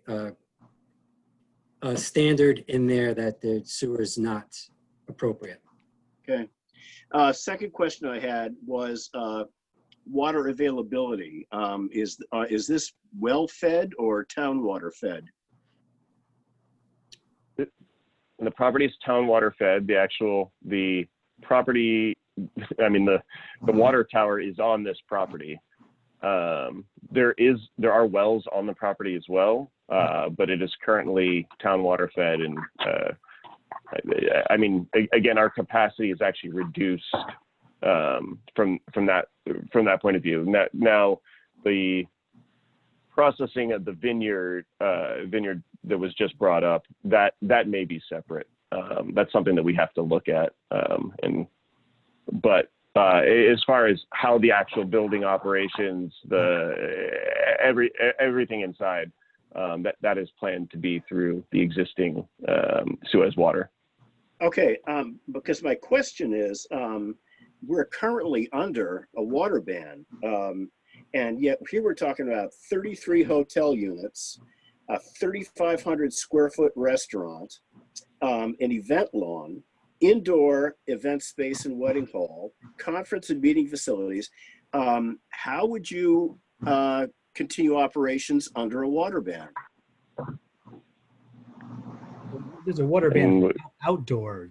standard in there that the sewer is not appropriate. Okay. Second question I had was water availability, is this well fed or town water fed? The property is town water fed. The property, I mean, the water tower is on this property. There are wells on the property as well, but it is currently town water fed. And I mean, again, our capacity is actually reduced from that point of view. Now the processing of the vineyard that was just brought up, that may be separate. That's something that we have to look at. But as far as how the actual building operations, everything inside, that is planned to be through the existing Suez water. Okay, because my question is, we're currently under a water ban, and yet here we're talking about 33 hotel units, a 3,500 square foot restaurant, an event lawn, indoor event space and wedding hall, conference and meeting facilities. How would you continue operations under a water ban? There's a water ban for outdoor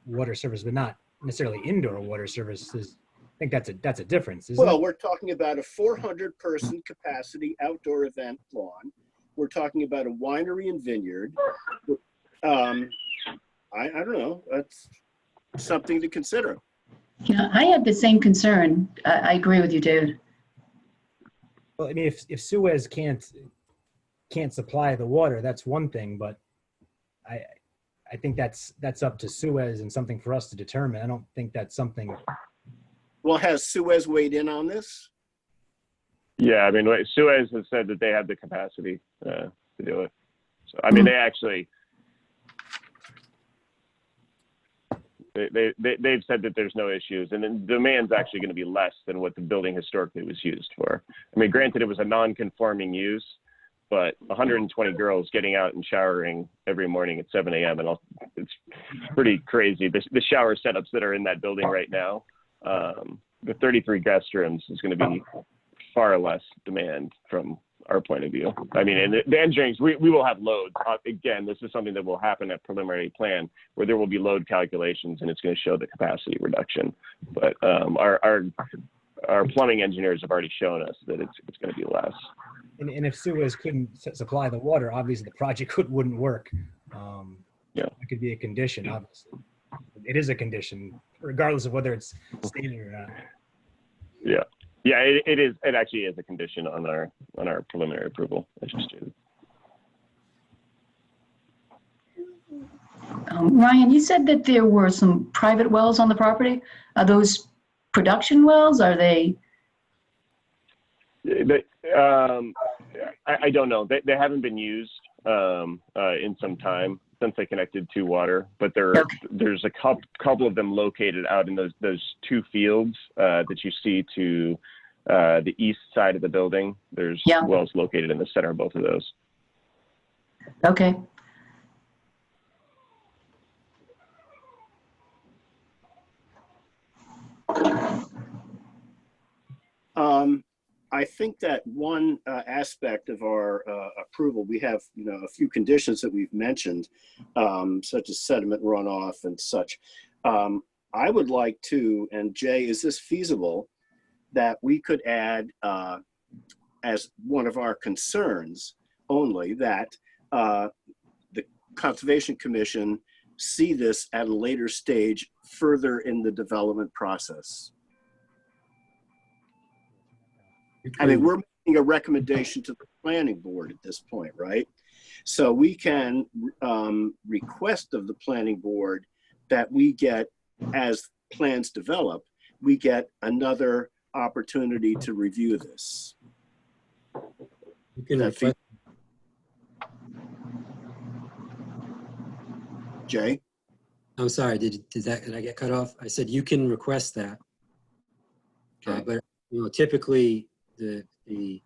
water service, but not necessarily indoor water services. I think that's a difference, isn't Well, it? we're talking about a 400-person capacity outdoor event lawn. We're talking about a winery and vineyard. I don't know. That's something to consider. Yeah, I have the same concern. I agree with you, David. Well, I mean, if Suez can't supply the water, that's one thing, but I think that's up to Suez and something for us to determine. I don't think that's something. Well, has Suez weighed in on this? Yeah, I mean, Suez has said that they have the capacity to do it. So, I mean, they've said that there's no issues, and then the demand's actually going to be less than what the building historically was used for. I mean, granted, it was a non-conforming use, but 120 girls getting out and showering every morning at 7 a.m. and it's pretty crazy. The shower setups that are in that building right now, the 33 guest rooms is going to be far less demand from our point of view. I mean, and the engineering, we will have loads. Again, this is something that will happen at preliminary plan where there will be load calculations and it's going to show the capacity reduction. But our plumbing engineers have already shown us that it's going to be less. And if Suez couldn't supply the water, obviously the project wouldn't work. Yeah, it could be a condition. Obviously, it is a condition, regardless of whether it's stated or not. Yeah. Yeah, it is. It actually is a condition on our preliminary approval. As you stated. Ryan, you said that there were some private wells on the property. Are those production wells? Are they? I don't know. They haven't been used in some time since they connected to water, but there's a couple of them located out in those two fields that you see to the east side of the building. There's wells located in the center of both of those. Okay. I think that one aspect of our approval, we have a few conditions that we've mentioned, such as sediment runoff and such. I would like to, and Jay, is this feasible, that we could add as one of our concerns only that the Conservation Commission see this at a later stage further in the development process? I mean, we're making a recommendation to the planning board at this point, right? So we can request of the planning board that we get, as plans develop, we get another opportunity to review this. You can request. Jay? I'm sorry, did I get cut off? I said you can request that. Okay, but typically the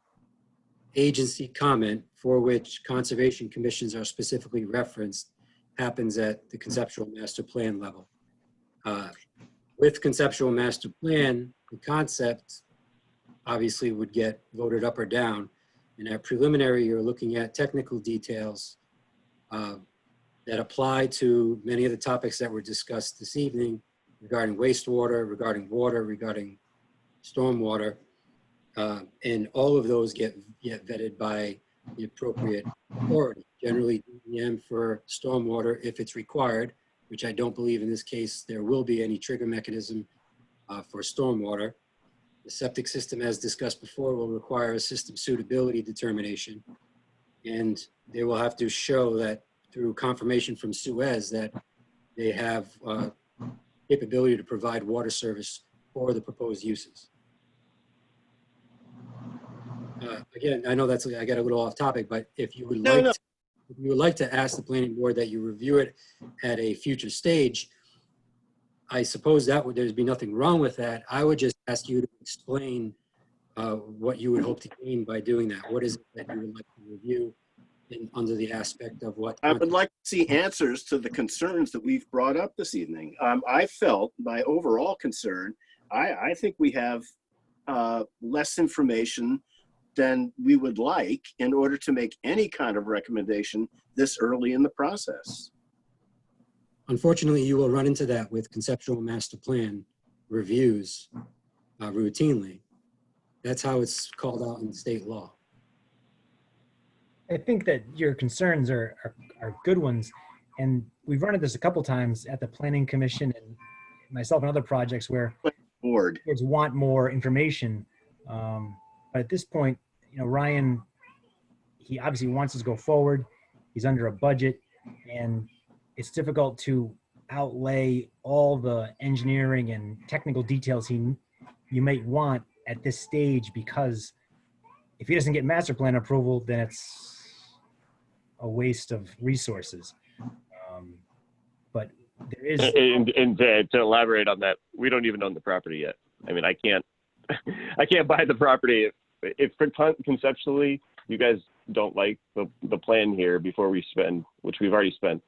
agency comment for which conservation commissions are specifically referenced happens at the conceptual master plan level. With conceptual master plan, the concept obviously would get voted up or down. And at preliminary, you're looking at technical details that apply to many of the topics that were discussed this evening regarding wastewater, regarding water, regarding stormwater. And all of those get vetted by the appropriate authority, generally DEM for stormwater if it's required, which I don't believe in this case there will be any trigger mechanism for stormwater. The septic system, as discussed before, will require a system suitability determination. And they will have to show that through confirmation from Suez that they have capability to provide water service for the proposed uses. Again, I know that's, I got a little off topic, but if you would like, if you would like to ask the planning board that you review it at a future stage, I suppose that would, there'd be nothing wrong with that. I would just ask you to explain what you would hope to gain by doing that. What is it that you would like to review under the aspect of what? I would like to see answers to the concerns that we've brought up this evening. I felt my overall concern, I think we have less information than we would like in order to make any kind of recommendation this early in the process. Unfortunately, you will run into that with conceptual master plan reviews routinely. That's how it's called out in state law. I think that your concerns are good ones. And we've run into this a couple times at the Planning Commission and myself and other projects where board kids want more information. But at this point, you know, Ryan, he obviously wants us to go forward. He's under a budget and it's difficult to outlay all the engineering and technical details you might want at this stage, because if he doesn't get master plan approval, then it's a waste of resources. But there is, and to elaborate on that, we don't even own the property yet. I mean, I can't buy the property if conceptually you guys don't like the plan here before we spend, which we've already spent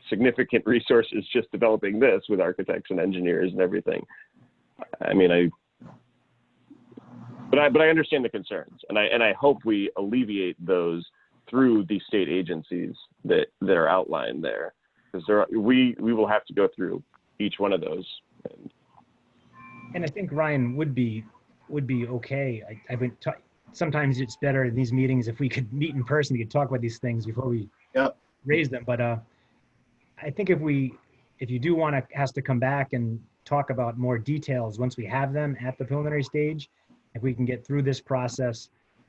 significant resources just developing this with architects and engineers and everything. I mean, but I understand the concerns, and I hope we alleviate those through the state agencies that are outlined there, because we will have to go through each one of those. and I think Ryan would be okay. I've been sometimes it's better in these meetings if we could meet in person. We could talk about these things before we raise them. But I think if you do want to has to come back and talk about more details once we have them at the preliminary stage, if we can get through this process,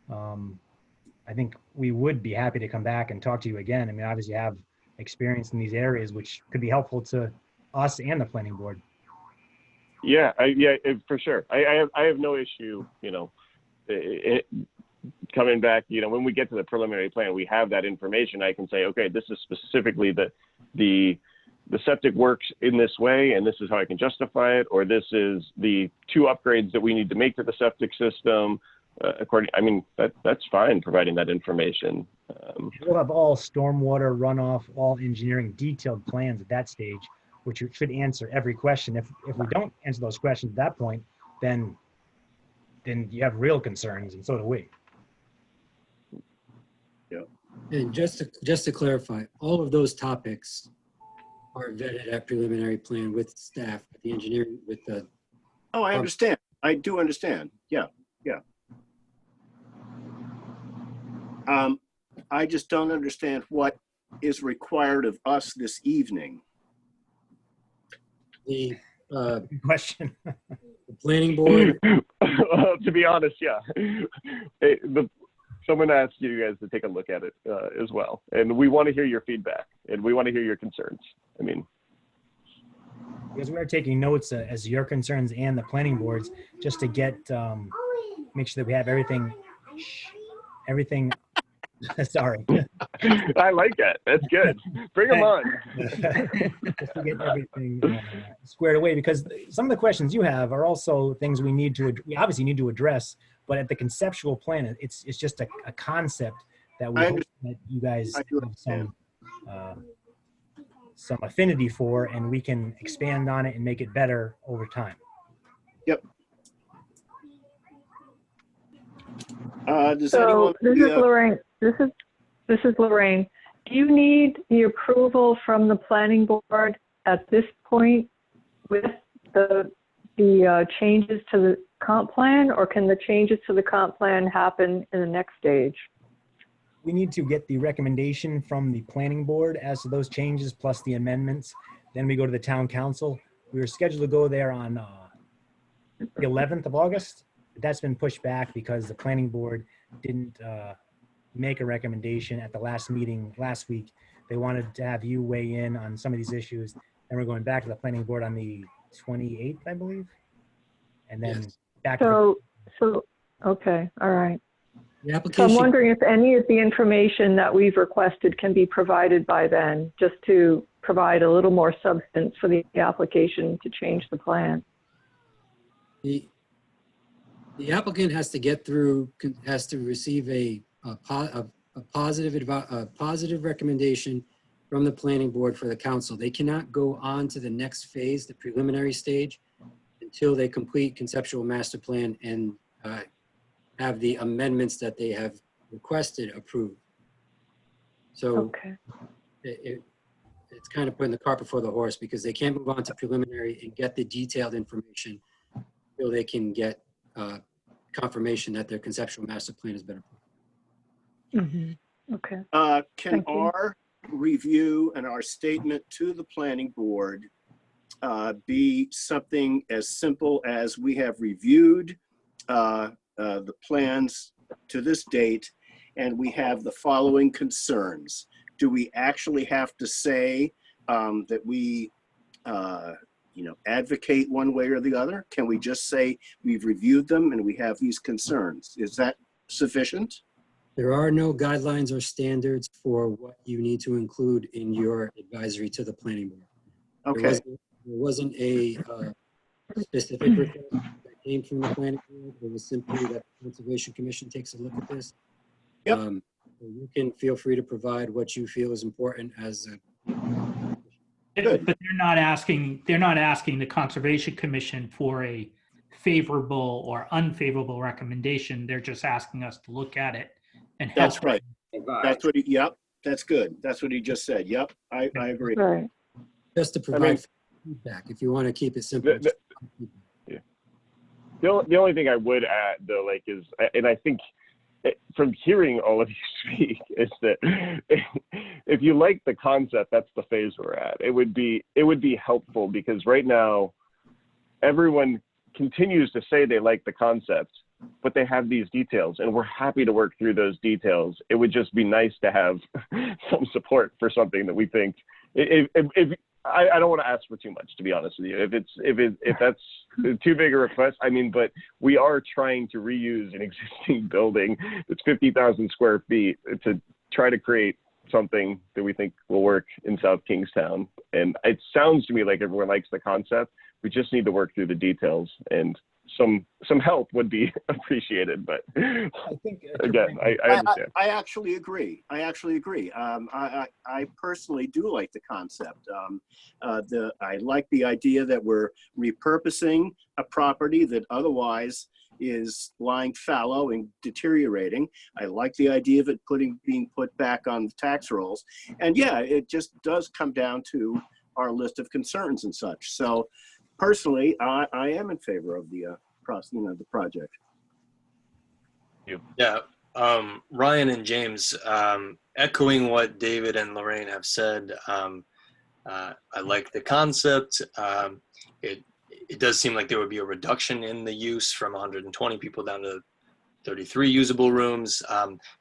I think we would be happy to come back and talk to you again. I mean, obviously you have experience in these areas, which could be helpful to us and the planning board. Yeah, for sure. I have no issue, you know, coming back, you know, when we get to the preliminary plan, we have that information. I can say, okay, this is specifically the septic works in this way, and this is how I can justify it, or this is the 2 upgrades that we need to make to the septic system. I mean, that's fine, providing that information. We'll have all stormwater runoff, all engineering detailed plans at that stage, which should answer every question. If we don't answer those questions at that point, then you have real concerns, and so do we. Yeah. And just to clarify, all of those topics are vetted at preliminary plan with staff, with the engineering, with the. Oh, I understand. I do understand. Yeah. I just don't understand what is required of us this evening. The Good question. the planning board. To be honest, yeah. Someone asked you guys to take a look at it as well. And we want to hear your feedback, and we want to hear your concerns. I mean, because we're taking notes as your concerns and the planning boards, just to get make sure that we have everything sorry. I like that. That's good. Bring them on. Just to get everything squared away, because some of the questions you have are also things we obviously need to address, but at the conceptual plan, it's just a concept that we hope that you guys have some affinity for, and we can expand on it and make it better over time. Yep. Does So anyone? this is Lorraine. This is Lorraine. Do you need the approval from the planning board at this point with the changes to the comp plan, or can the changes to the comp plan happen in the next stage? We need to get the recommendation from the planning board as to those changes plus the amendments. Then we go to the town council. We were scheduled to go there on the 11th of August. But that's been pushed back because the planning board didn't make a recommendation at the last meeting last week. They wanted to have you weigh in on some of these issues. And we're going back to the planning board on the 28th, I believe. And then Yes. back to So, okay, all right. The So I'm application, wondering if any of the information that we've requested can be provided by then, just to provide a little more substance for the application to change the plan. the applicant has to get through, has to receive a positive recommendation from the planning board for the council. They cannot go on to the next phase, the preliminary stage, until they complete conceptual master plan and have the amendments that they have requested approved. So Okay. it's kind of putting the cart before the horse, because they can't move on to preliminary and get the detailed information until they can get confirmation that their conceptual master plan has been approved. Mm-hmm. Okay. Can Thank you. our review and our statement to the planning board be something as simple as we have reviewed the plans to this date, and we have the following concerns? Do we actually have to say that we, advocate one way or the other? Can we just say we've reviewed them and we have these concerns? Is that sufficient? There are no guidelines or standards for what you need to include in your advisory to the planning board. Okay. There wasn't a specific request that came from the planning board. It was simply that the Conservation Commission takes a look at this. Yep. You can feel free to provide what you feel is important as a. Good. But they're not asking the Conservation Commission for a favorable or unfavorable recommendation. They're just asking us to look at it and help. That's right. That's what yep, that's good. That's what he just said. Yep, I agree. Right. Just to provide feedback, if you want to keep it simple. The only thing I would add, though, is, and I think from hearing all of you speak, is that if you like the concept, that's the phase we're at. It would be helpful, because right now everyone continues to say they like the concept, but they have these details, and we're happy to work through those details. It would just be nice to have some support for something that we think. I don't want to ask for too much, to be honest with you. If that's too big a request, but we are trying to reuse an existing building that's 50,000 square feet to try to create something that we think will work in South Kingstown. And it sounds to me like everyone likes the concept. We just need to work through the details, and some help would be appreciated. But I think again, I understand. I actually agree. I personally do like the concept. I like the idea that we're repurposing a property that otherwise is lying fallow and deteriorating. I like the idea of it being put back on the tax rolls. And yeah, it just does come down to our list of concerns and such. So personally, I am in favor of the the project. Yeah, Ryan and James, echoing what David and Lorraine have said, I like the concept. It does seem like there would be a reduction in the use from 120 people down to 33 usable rooms.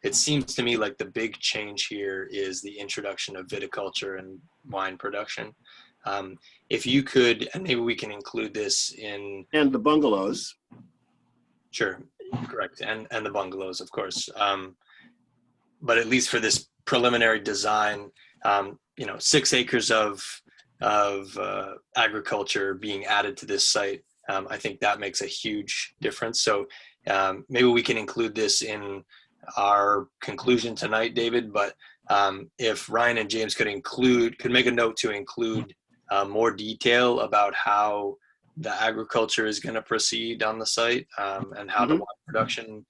It seems to me like the big change here is the introduction of viticulture and wine production. If you could, and maybe we can include this in... And the bungalows. Sure, correct, and the bungalows, of course. But at least for this preliminary design, 6 acres of agriculture being added to this site, I think that makes a huge difference. So maybe we can include this in our conclusion tonight, David, but if Ryan and James could make a note to include more detail about how the agriculture is going to proceed on the site, and how the wine production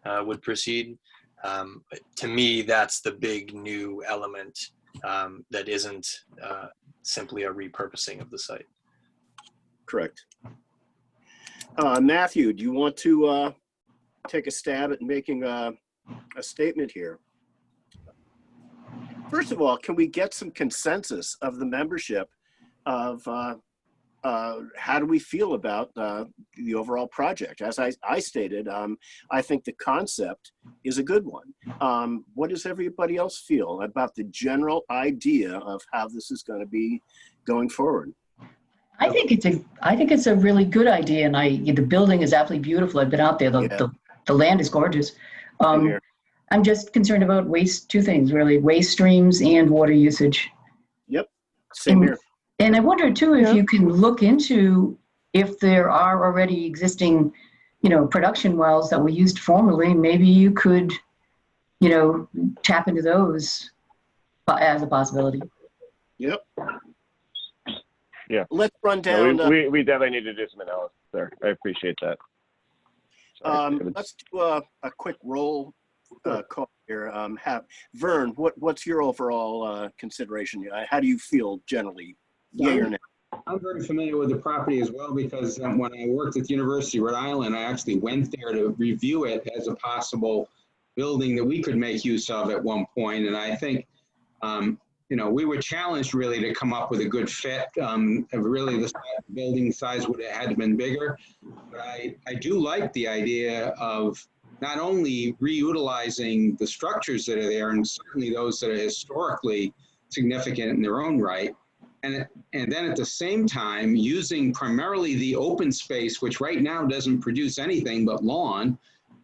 would proceed. To me, that's the big new element that isn't simply a repurposing of the site. Correct. Matthew, do you want to take a stab at making a statement here? First of all, can we get some consensus of the membership of how do we feel about the overall project? As I stated, I think the concept is a good one. What does everybody else feel about the general idea of how this is going to be going forward? I think it's a really good idea, and the building is absolutely beautiful. I've been out there. The land is gorgeous. I'm just concerned about two things really: waste streams and water usage. Yep, same here. And I wonder too if you can look into if there are already existing, production wells that were used formerly. Maybe you could, tap into those as a possibility. Yep. Yeah. Let's run down. We definitely need to do some analysis there. I appreciate that. Let's do a quick roll call here. Vern, what's your overall consideration? How do you feel generally? Yay or nay? I'm very familiar with the property as well because when I worked at the University of Rhode Island, I actually went there to review it as a possible building that we could make use of at one point. And I think, we were challenged really to come up with a good fit. Really, the building size would have had to been bigger. But I do like the idea of not only reutilizing the structures that are there, and certainly those that are historically significant in their own right, and then at the same time using primarily the open space, which right now doesn't produce anything but lawn,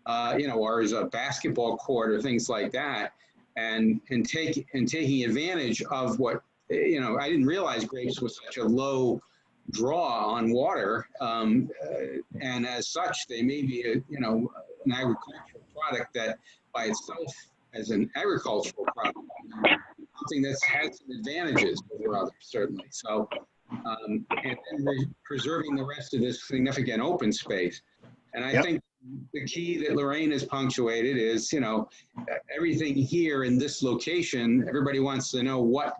or as a basketball court or things like that, and taking advantage of what, I didn't realize grapes was such a low draw on water, and as such, they may be an agricultural product that by itself, as an agricultural product, something that has some advantages over others, certainly. So, and then preserving the rest of this significant open space. And I think the key that Lorraine has punctuated is, everything here in this location, everybody wants to know what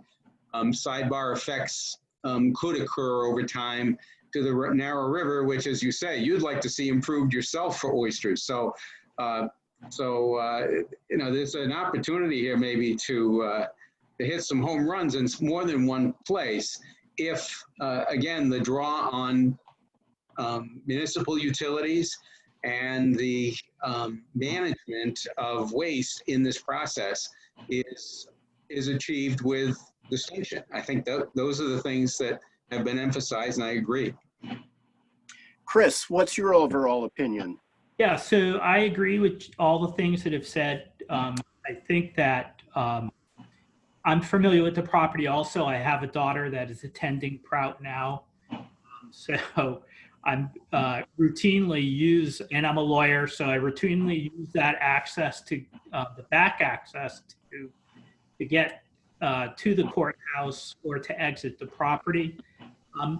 sidebar effects could occur over time to the narrow river, which, as you say, you'd like to see improved yourself for oysters. So, there's an opportunity here maybe to hit some home runs in more than one place if, again, the draw on municipal utilities and the management of waste in this process is achieved with distinction. I think those are the things that have been emphasized, and I agree. Chris, what's your overall opinion? Yeah, so I agree with all the things that have said. I think that I'm familiar with the property also. I have a daughter that is attending Prout now. So I'm routinely use, and I'm a lawyer, so I routinely use that access to the back access to get to the courthouse or to exit the property.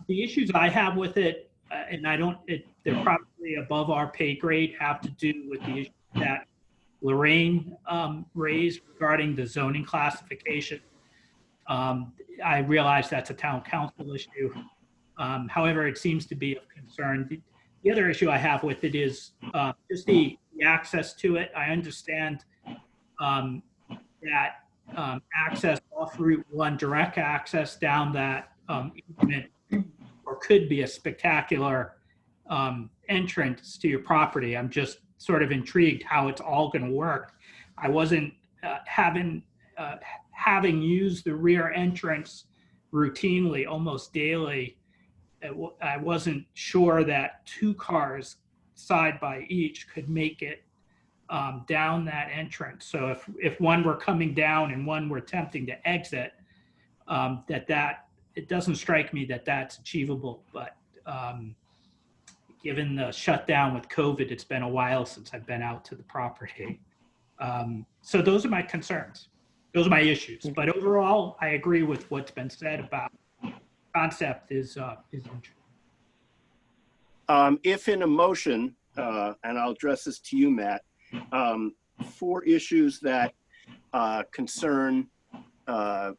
The issues I have with it, and they're probably above our pay grade, have to do with the issue that Lorraine raised regarding the zoning classification. I realize that's a town council issue. However, it seems to be of concern. The other issue I have with it is just the access to it. I understand that access off Route 1, direct access down that easement, or could be a spectacular entrance to your property. I'm just sort of intrigued how it's all going to work. I wasn't having used the rear entrance routinely, almost daily. I wasn't sure that two cars side by each could make it down that entrance. So if one were coming down and one were attempting to exit, it doesn't strike me that that's achievable. But given the shutdown with COVID, it's been a while since I've been out to the property. So those are my concerns. Those are my issues. But overall, I agree with what's been said about concept is interesting. If in a motion, and I'll address this to you, Matt, 4 issues that concern the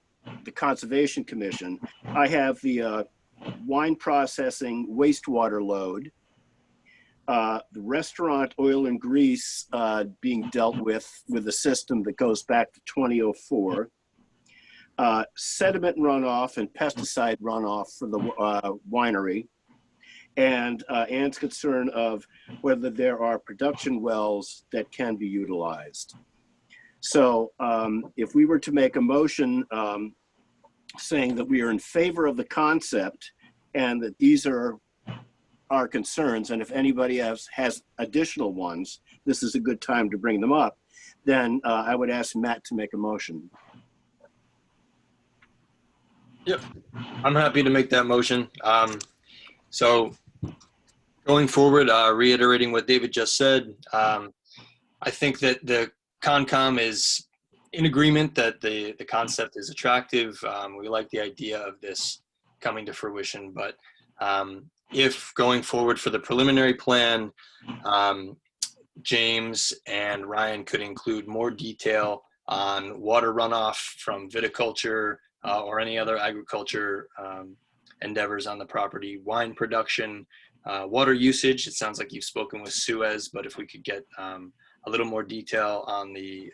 Conservation Commission. I have the wine processing wastewater load, the restaurant oil and grease being dealt with a system that goes back to 2004, sediment runoff and pesticide runoff for the winery, and Ann's concern of whether there are production wells that can be utilized. So if we were to make a motion saying that we are in favor of the concept and that these are our concerns, and if anybody has additional ones, this is a good time to bring them up, then I would ask Matt to make a motion. Yep, I'm happy to make that motion. So going forward, reiterating what David just said, I think that the Concom is in agreement that the concept is attractive. We like the idea of this coming to fruition, but if going forward for the preliminary plan, James and Ryan could include more detail on water runoff from viticulture or any other agriculture endeavors on the property, wine production, water usage. It sounds like you've spoken with Suez, but if we could get a little more detail on the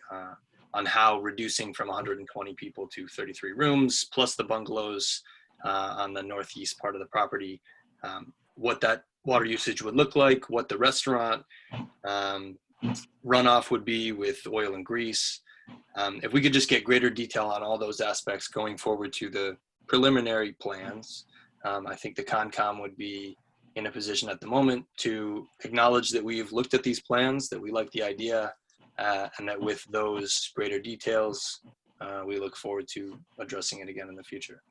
on how reducing from 120 people to 33 rooms, plus the bungalows on the northeast part of the property, what that water usage would look like, what the restaurant runoff would be with oil and grease. If we could just get greater detail on all those aspects going forward to the preliminary plans, I think the Concom would be in a position at the moment to acknowledge that we've looked at these plans, that we like the idea, and that with those greater details, we look forward to addressing it again in the future.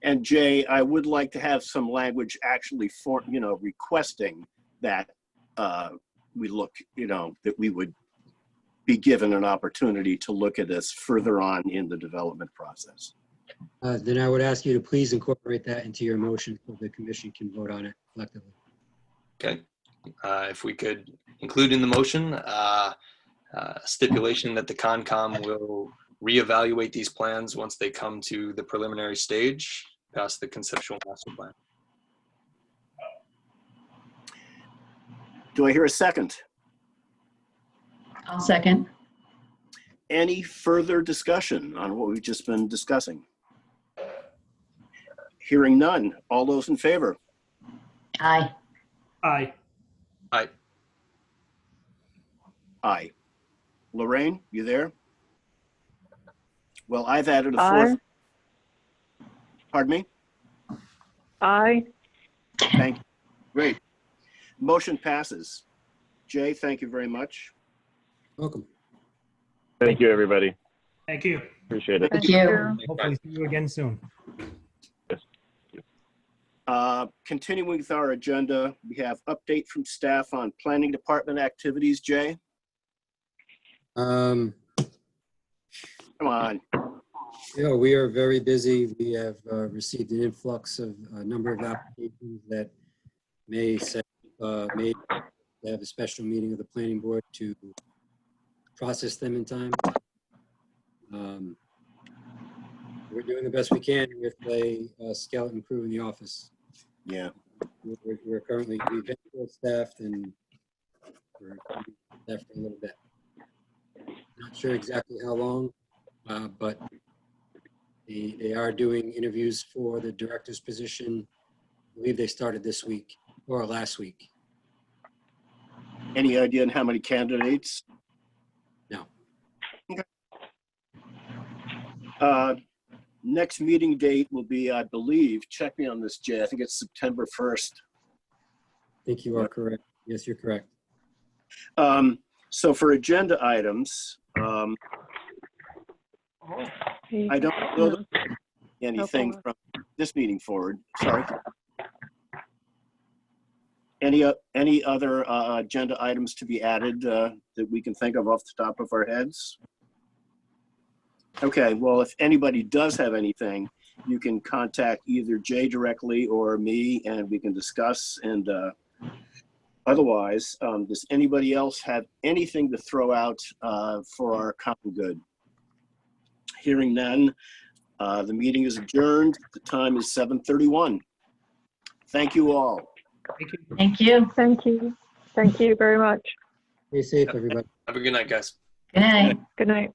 And Jay, I would like to have some language actually for, requesting that we look, that we would be given an opportunity to look at this further on in the development process. Then I would ask you to please incorporate that into your motion so the commission can vote on it collectively. Okay. If we could include in the motion stipulation that the Concom will reevaluate these plans once they come to the preliminary stage past the conceptual master plan. Do I hear a second? I'll second. Any further discussion on what we've just been discussing? Hearing none. All those in favor? Aye. Aye. Aye. Aye. Lorraine, you there? Well, I've added a Aye. fourth. Pardon me? Aye. Thank you. Great. Motion passes. Jay, thank you very much. Welcome. Thank you, everybody. Thank you. Appreciate it. Thank you. Hopefully see you again soon. Continuing with our agenda, we have update from staff on planning department activities. Jay, Um, come on. Yeah, we are very busy. We have received an influx of a number of applications that may have a special meeting of the planning board to process them in time. We're doing the best we can with a skeleton crew in the office. Yeah. We're currently, we've been full staffed and we're staffed for a little bit. Not sure exactly how long, but they are doing interviews for the director's position. I believe they started this week or last week. Any idea on how many candidates? No. Okay. Next meeting date will be, I believe, check me on this, Jay, I think it's September 1st. I think you are correct. Yes, you're correct. So for agenda items, I don't know anything from this meeting forward. Sorry. Any other agenda items to be added that we can think of off the top of our heads? Okay, well, if anybody does have anything, you can contact either Jay directly or me, and we can discuss and Otherwise, does anybody else have anything to throw out for our common good? Hearing none, the meeting is adjourned. The time is 7:31. Thank you all. Thank you. Thank you. Thank you very much. Stay safe, everybody. Have a good night, guys. Good night. Good night.